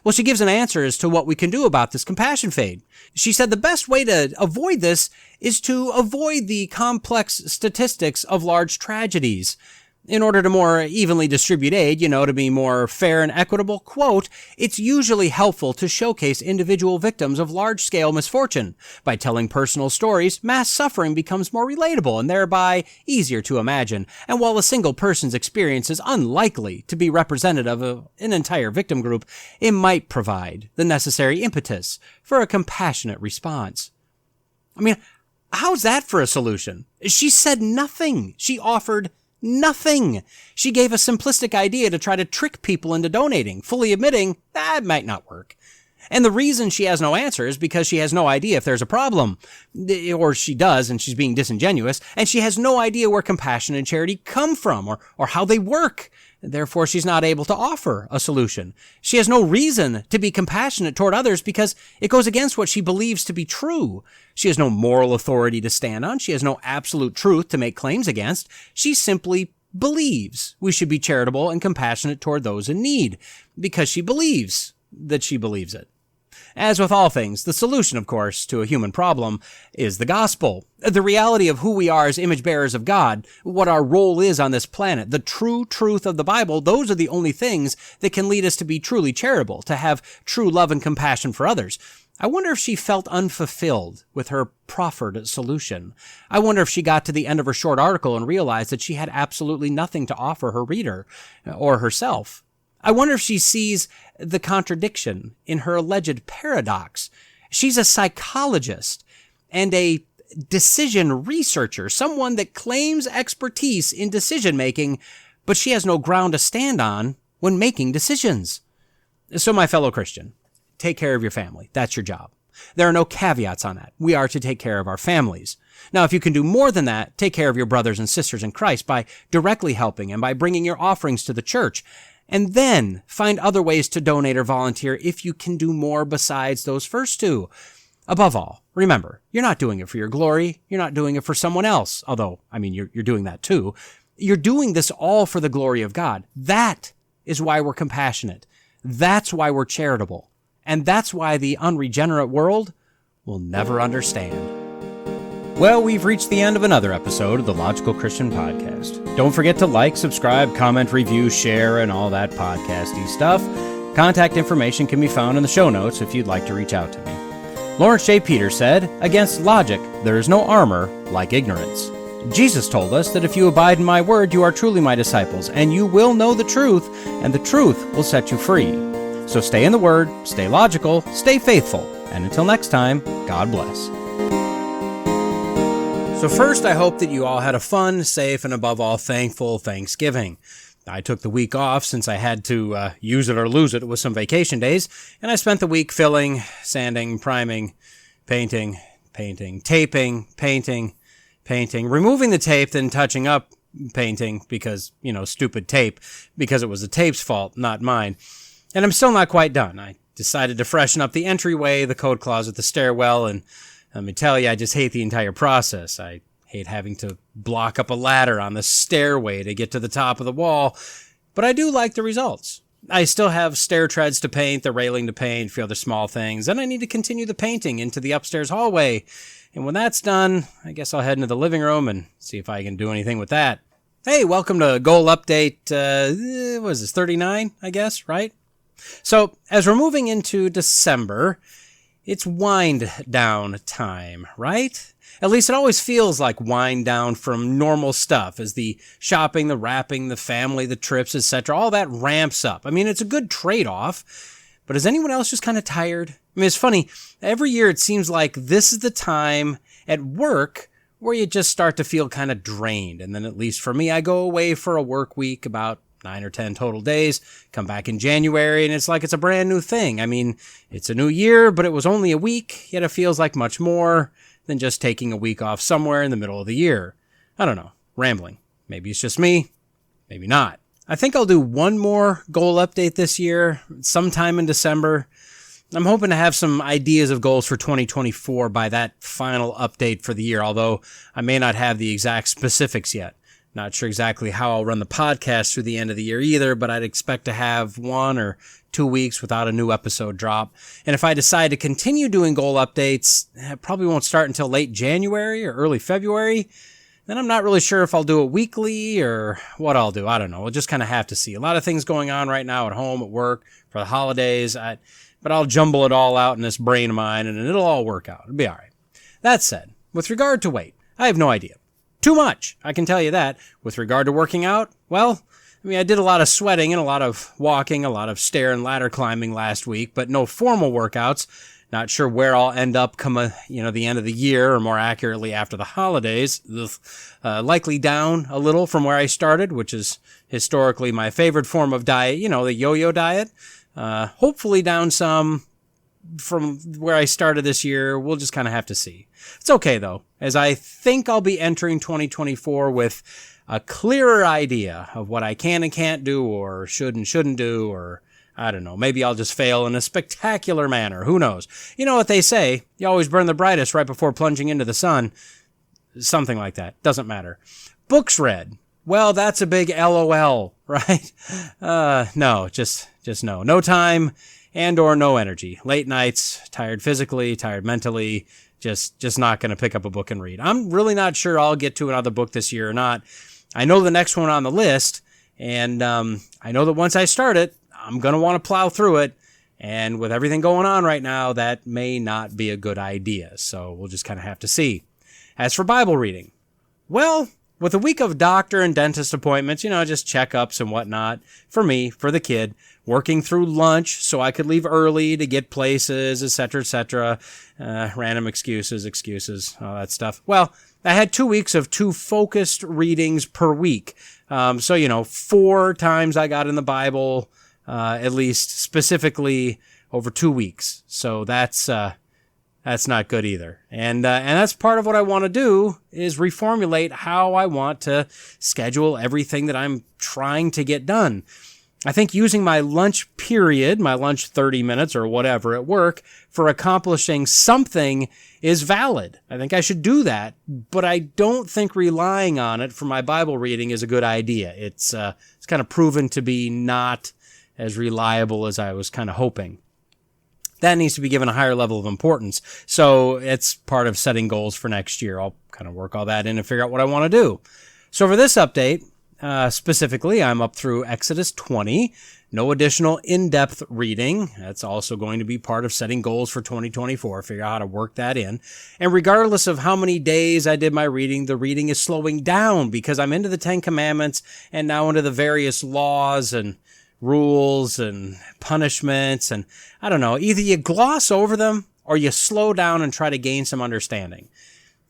Well, she gives an answer as to what we can do about this compassion fade. She said the best way to avoid this is to avoid the complex statistics of large tragedies. In order to more evenly distribute aid, to be more fair and equitable, quote, it's usually helpful to showcase individual victims of large-scale misfortune. By telling personal stories, mass suffering becomes more relatable and thereby easier to imagine. And while a single person's experience is unlikely to be representative of an entire victim group, it might provide the necessary impetus for a compassionate response. How's that for a solution? She said nothing. She offered nothing. She gave a simplistic idea to try to trick people into donating, fully admitting that might not work. And the reason she has no answer is because she has no idea if there's a problem. Or she does, and she's being disingenuous, and she has no idea where compassion and charity come from or how they work. Therefore, she's not able to offer a solution. She has no reason to be compassionate toward others because it goes against what she believes to be true. She has no moral authority to stand on. She has no absolute truth to make claims against. She simply believes we should be charitable and compassionate toward those in need because she believes that she believes it. As with all things, the solution, of course, to a human problem is the gospel. The reality of who we are as image bearers of God, what our role is on this planet, the true truth of the Bible, those are the only things that can lead us to be truly charitable, to have true love and compassion for others. I wonder if she felt unfulfilled with her proffered solution. I wonder if she got to the end of her short article and realized that she had absolutely nothing to offer her reader or herself. I wonder if she sees the contradiction in her alleged paradox. She's a psychologist and a decision researcher, someone that claims expertise in decision-making, but she has no ground to stand on when making decisions. So, my fellow Christian, take care of your family. That's your job. There are no caveats on that. We are to take care of our families. Now, if you can do more than that, take care of your brothers and sisters in Christ by directly helping and by bringing your offerings to the church. And then find other ways to donate or volunteer if you can do more besides those first two. Above all, remember, you're not doing it for your glory. You're not doing it for someone else. Although, you're doing that too. You're doing this all for the glory of God. That is why we're compassionate. That's why we're charitable. And that's why the unregenerate world will never understand. Well, we've reached the end of another episode of the Logical Christian Podcast. Don't forget to like, subscribe, comment, review, share, and all that podcasty stuff. Contact information can be found in the show notes if you'd like to reach out to me. Lawrence J. Peters said, "Against logic, there is no armor like ignorance." Jesus told us that if you abide in my word, you are truly my disciples, and you will know the truth, and the truth will set you free. So stay in the word, stay logical, stay faithful, and until next time, God bless. So first, I hope that you all had a fun, safe, and above all, thankful Thanksgiving. I took the week off since I had to use it or lose it with some vacation days, and I spent the week filling, sanding, priming, painting, taping, painting, removing the tape, then touching up, painting, because, stupid tape, because it was the tape's fault, not mine. And I'm still not quite done. I decided to freshen up the entryway, the coat closet, the stairwell, and let me tell you, I just hate the entire process. I hate having to block up a ladder on the stairway to get to the top of the wall, but I do like the results. I still have stair treads to paint, the railing to paint, a few other small things, and I need to continue the painting into the upstairs hallway. And when that's done, I guess I'll head into the living room and see if I can do anything with that. Hey, welcome to Goal Update, what is this, 39, I guess, right? So, as we're moving into December, it's wind down time, right? At least it always feels like wind down from normal stuff as the shopping, the wrapping, the family, the trips, etc. All that ramps up. It's a good trade-off, but is anyone else just kind of tired? It's funny. Every year it seems like this is the time at work where you just start to feel kind of drained. And then at least for me, I go away for a work week, about 9 or 10 total days, come back in January, and it's like it's a brand new thing. It's a new year, but it was only a week, yet it feels like much more than just taking a week off somewhere in the middle of the year. I don't know. Rambling. Maybe it's just me. Maybe not. I think I'll do one more goal update this year, sometime in December. I'm hoping to have some ideas of goals for 2024 by that final update for the year, although I may not have the exact specifics yet. Not sure exactly how I'll run the podcast through the end of the year either, but I'd expect to have 1 or 2 weeks without a new episode drop. And if I decide to continue doing goal updates, it probably won't start until late January or early February. Then I'm not really sure if I'll do it weekly or what I'll do. I don't know. We'll just kind of have to see. A lot of things going on right now at home, at work, for the holidays. But I'll jumble it all out in this brain of mine, and it'll all work out. It'll be all right. That said, with regard to weight, I have no idea. Too much, I can tell you that. With regard to working out, well, I did a lot of sweating and a lot of walking, a lot of stair and ladder climbing last week, but no formal workouts. Not sure where I'll end up come, the end of the year, or more accurately after the holidays. Likely down a little from where I started, which is historically my favorite form of diet, the yo-yo diet. Hopefully down some from where I started this year. We'll just kind of have to see. It's okay, though, as I think I'll be entering 2024 with a clearer idea of what I can and can't do, or should and shouldn't do, or I don't know, maybe I'll just fail in a spectacular manner. Who knows? You know what they say, you always burn the brightest right before plunging into the sun. Something like that. Doesn't matter. Books read. Well, that's a big LOL, right? No, just no. No time and or no energy. Late nights, tired physically, tired mentally, just not going to pick up a book and read. I'm really not sure I'll get to another book this year or not. I know the next one on the list, and I know that once I start it, I'm going to want to plow through it. And with everything going on right now, that may not be a good idea. So we'll just kind of have to see. As for Bible reading, well, with a week of doctor and dentist appointments, just checkups and whatnot, for me, for the kid, working through lunch so I could leave early to get places, etc., random excuses, all that stuff. Well, I had 2 weeks of 2 focused readings per week. So, 4 times I got in the Bible, at least specifically over 2 weeks. So that's not good either. And that's part of what I want to do is reformulate how I want to schedule everything that I'm trying to get done. I think using my lunch period, my lunch 30 minutes or whatever at work for accomplishing something is valid. I think I should do that, but I don't think relying on it for my Bible reading is a good idea. It's kind of proven to be not as reliable as I was kind of hoping. That needs to be given a higher level of importance. So it's part of setting goals for next year. I'll kind of work all that in and figure out what I want to do. So for this update, specifically, I'm up through Exodus 20. No additional in-depth reading. That's also going to be part of setting goals for 2024. Figure out how to work that in. And regardless of how many days I did my reading, the reading is slowing down because I'm into the 10 Commandments and now into the various laws and rules and punishments. And I don't know, either you gloss over them or you slow down and try to gain some understanding.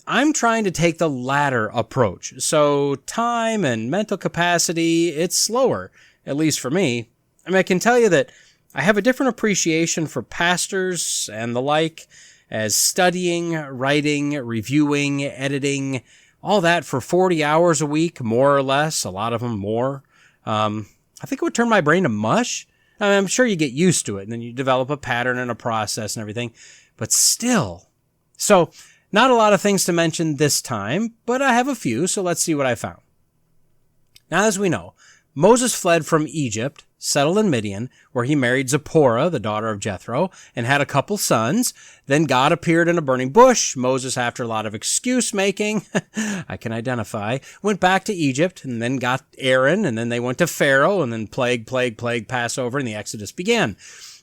I'm trying to take the latter approach. So time and mental capacity, it's slower, at least for me. I mean, I can tell you that I have a different appreciation for pastors and the like as studying, writing, reviewing, editing, all that for 40 hours a week, more or less, a lot of them more. I think it would turn my brain to mush. I mean, I'm sure you get used to it and then you develop a pattern and a process and everything, but still. So not a lot of things to mention this time, but I have a few, so let's see what I found. Now, as we know, Moses fled from Egypt, settled in Midian, where he married Zipporah, the daughter of Jethro, and had a couple sons. Then God appeared in a burning bush. Moses, after a lot of excuse-making, I can identify, went back to Egypt, and then got Aaron, and then they went to Pharaoh, and then plague, Passover, and the Exodus began.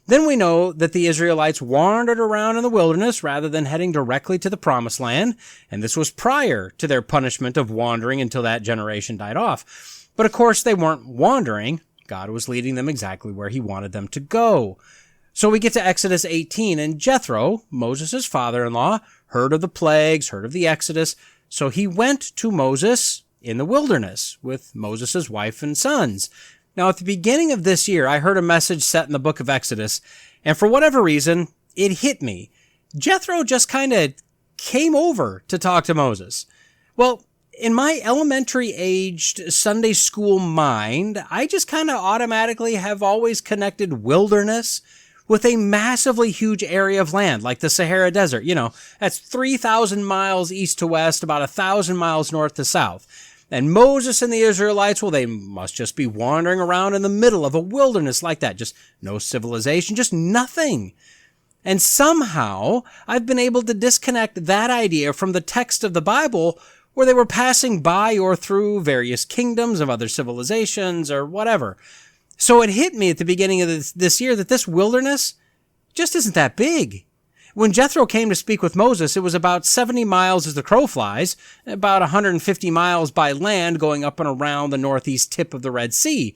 Then we know that the Israelites wandered around in the wilderness rather than heading directly to the Promised Land, and this was prior to their punishment of wandering until that generation died off. But of course, they weren't wandering. God was leading them exactly where he wanted them to go. So we get to Exodus 18, and Jethro, Moses' father-in-law, heard of the plagues, heard of the Exodus, so he went to Moses in the wilderness with Moses' wife and sons. Now, at the beginning of this year, I heard a message set in the book of Exodus, and for whatever reason, it hit me. Jethro just kind of came over to talk to Moses. Well, in my elementary-aged Sunday school mind, I just kind of automatically have always connected wilderness with a massively huge area of land, like the Sahara Desert. That's 3,000 miles east to west, about 1,000 miles north to south. And Moses and the Israelites, well, they must just be wandering around in the middle of a wilderness like that. Just no civilization, just nothing. And somehow, I've been able to disconnect that idea from the text of the Bible where they were passing by or through various kingdoms of other civilizations or whatever. So it hit me at the beginning of this year that this wilderness just isn't that big. When Jethro came to speak with Moses, it was about 70 miles as the crow flies, about 150 miles by land going up and around the northeast tip of the Red Sea.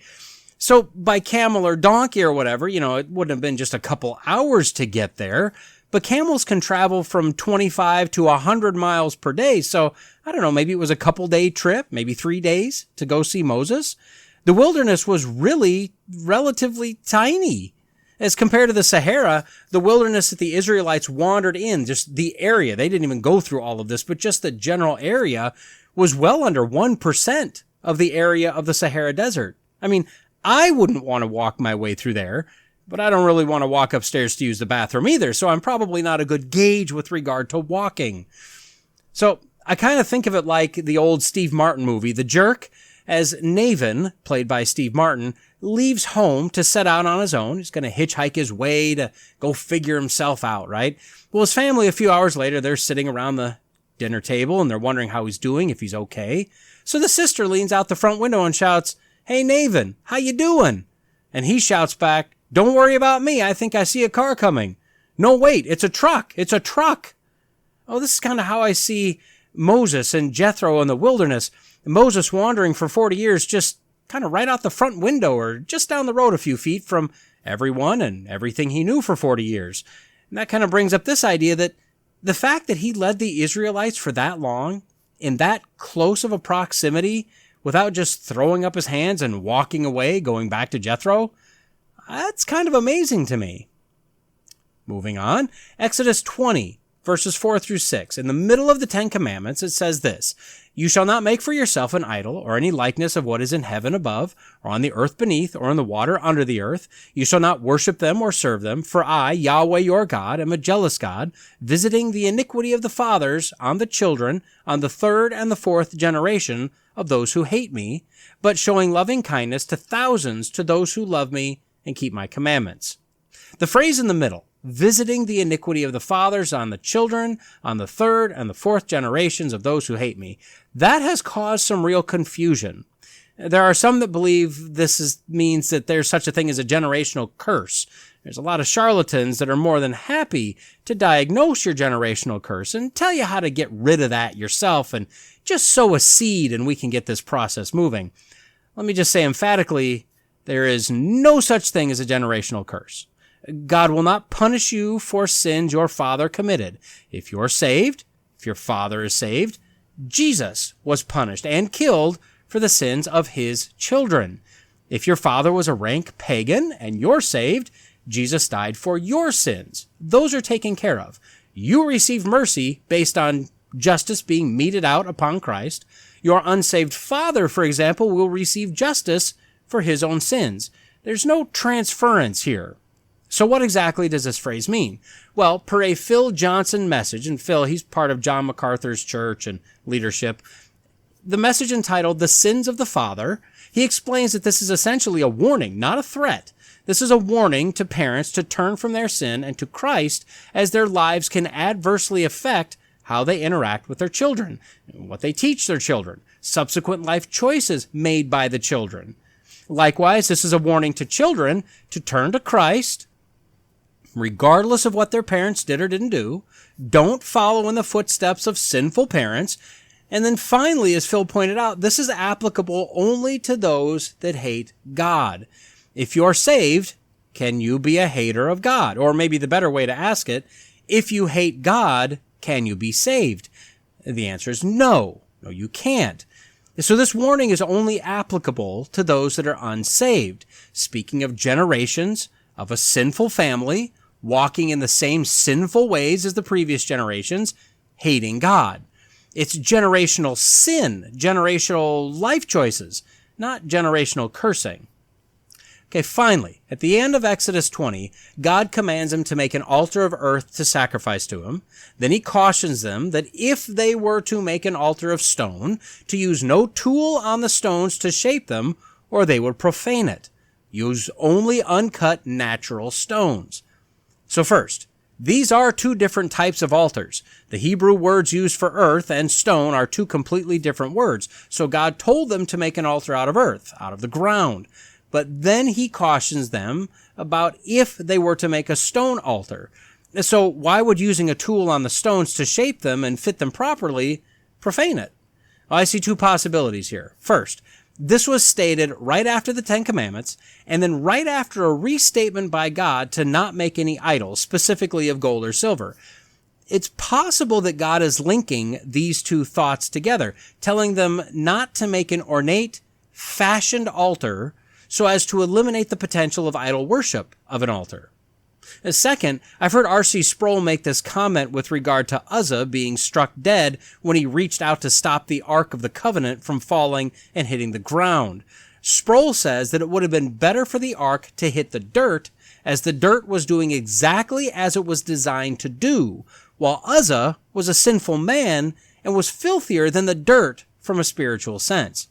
So by camel or donkey or whatever, it wouldn't have been just a couple hours to get there. But camels can travel from 25 to 100 miles per day. So, I don't know, maybe it was a couple-day trip, maybe 3 days to go see Moses. The wilderness was really relatively tiny. As compared to the Sahara, the wilderness that the Israelites wandered in, just the area, they didn't even go through all of this, but just the general area was well under 1% of the area of the Sahara Desert. I mean, I wouldn't want to walk my way through there. But I don't really want to walk upstairs to use the bathroom either, so I'm probably not a good gauge with regard to walking. So I kind of think of it like the old Steve Martin movie, The Jerk, as Navin, played by Steve Martin, leaves home to set out on his own. He's going to hitchhike his way to go figure himself out, right? Well, his family, a few hours later, they're sitting around the dinner table, and they're wondering how he's doing, if he's okay. So the sister leans out the front window and shouts, "Hey, Navin, how you doing?" And he shouts back, "Don't worry about me. I think I see a car coming." "No, wait, it's a truck. It's a truck." Oh, this is kind of how I see Moses and Jethro in the wilderness. Moses wandering for 40 years just kind of right out the front window or just down the road a few feet from everyone and everything he knew for 40 years. And that kind of brings up this idea that the fact that he led the Israelites for that long, in that close of a proximity, without just throwing up his hands and walking away, going back to Jethro, that's kind of amazing to me. Moving on, Exodus 20, verses 4 through 6. In the middle of the Ten Commandments, it says this: "You shall not make for yourself an idol or any likeness of what is in heaven above, or on the earth beneath, or in the water under the earth. You shall not worship them or serve them, for I, Yahweh your God, am a jealous God, visiting the iniquity of the fathers on the children, on the third and the fourth generation of those who hate me, but showing loving kindness to thousands to those who love me and keep my commandments." The phrase in the middle, visiting the iniquity of the fathers on the children, on the third and the fourth generations of those who hate me, that has caused some real confusion. There are some that believe means that there's such a thing as a generational curse. There's a lot of charlatans that are more than happy to diagnose your generational curse and tell you how to get rid of that yourself and just sow a seed and we can get this process moving. Let me just say emphatically, there is no such thing as a generational curse. God will not punish you for sins your father committed. If you're saved, if your father is saved, Jesus was punished and killed for the sins of his children. If your father was a rank pagan and you're saved, Jesus died for your sins. Those are taken care of. You receive mercy based on justice being meted out upon Christ. Your unsaved father, for example, will receive justice for his own sins. There's no transference here. So what exactly does this phrase mean? Well, per a Phil Johnson message, and Phil, he's part of John MacArthur's church and leadership, the message entitled "The Sins of the Father," he explains that this is essentially a warning, not a threat. This is a warning to parents to turn from their sin and to Christ, as their lives can adversely affect how they interact with their children, what they teach their children, subsequent life choices made by the children. Likewise, this is a warning to children to turn to Christ, regardless of what their parents did or didn't do. Don't follow in the footsteps of sinful parents. And then finally, as Phil pointed out, this is applicable only to those that hate God. If you're saved, can you be a hater of God? Or maybe the better way to ask it, if you hate God, can you be saved? The answer is no. No, you can't. So this warning is only applicable to those that are unsaved. Speaking of generations of a sinful family, walking in the same sinful ways as the previous generations, hating God. It's generational sin, generational life choices, not generational cursing. Okay, finally, at the end of Exodus 20, God commands them to make an altar of earth to sacrifice to him. Then he cautions them that if they were to make an altar of stone, to use no tool on the stones to shape them, or they would profane it. Use only uncut natural stones. So first, these are two different types of altars. The Hebrew words used for earth and stone are two completely different words. So God told them to make an altar out of earth, out of the ground. But then he cautions them about if they were to make a stone altar. So why would using a tool on the stones to shape them and fit them properly profane it? Well, I see two possibilities here. First, this was stated right after the Ten Commandments, and then right after a restatement by God to not make any idols, specifically of gold or silver. It's possible that God is linking these two thoughts together, telling them not to make an ornate, fashioned altar so as to eliminate the potential of idol worship of an altar. Second, I've heard R.C. Sproul make this comment with regard to Uzzah being struck dead when he reached out to stop the Ark of the Covenant from falling and hitting the ground. Sproul says that it would have been better for the Ark to hit the dirt, as the dirt was doing exactly as it was designed to do, while Uzzah was a sinful man and was filthier than the dirt from a spiritual sense.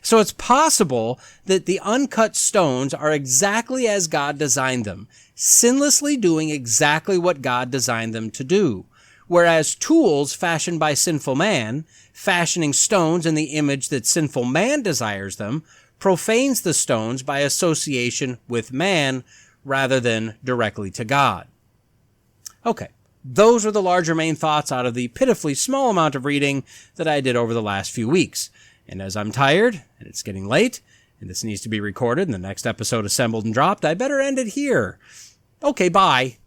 So it's possible that the uncut stones are exactly as God designed them, sinlessly doing exactly what God designed them to do. Whereas tools fashioned by sinful man, fashioning stones in the image that sinful man desires them, profanes the stones by association with man rather than directly to God. Okay, those are the larger main thoughts out of the pitifully small amount of reading that I did over the last few weeks. And as I'm tired, and it's getting late, and this needs to be recorded, and the next episode assembled and dropped, I better end it here. Okay, bye.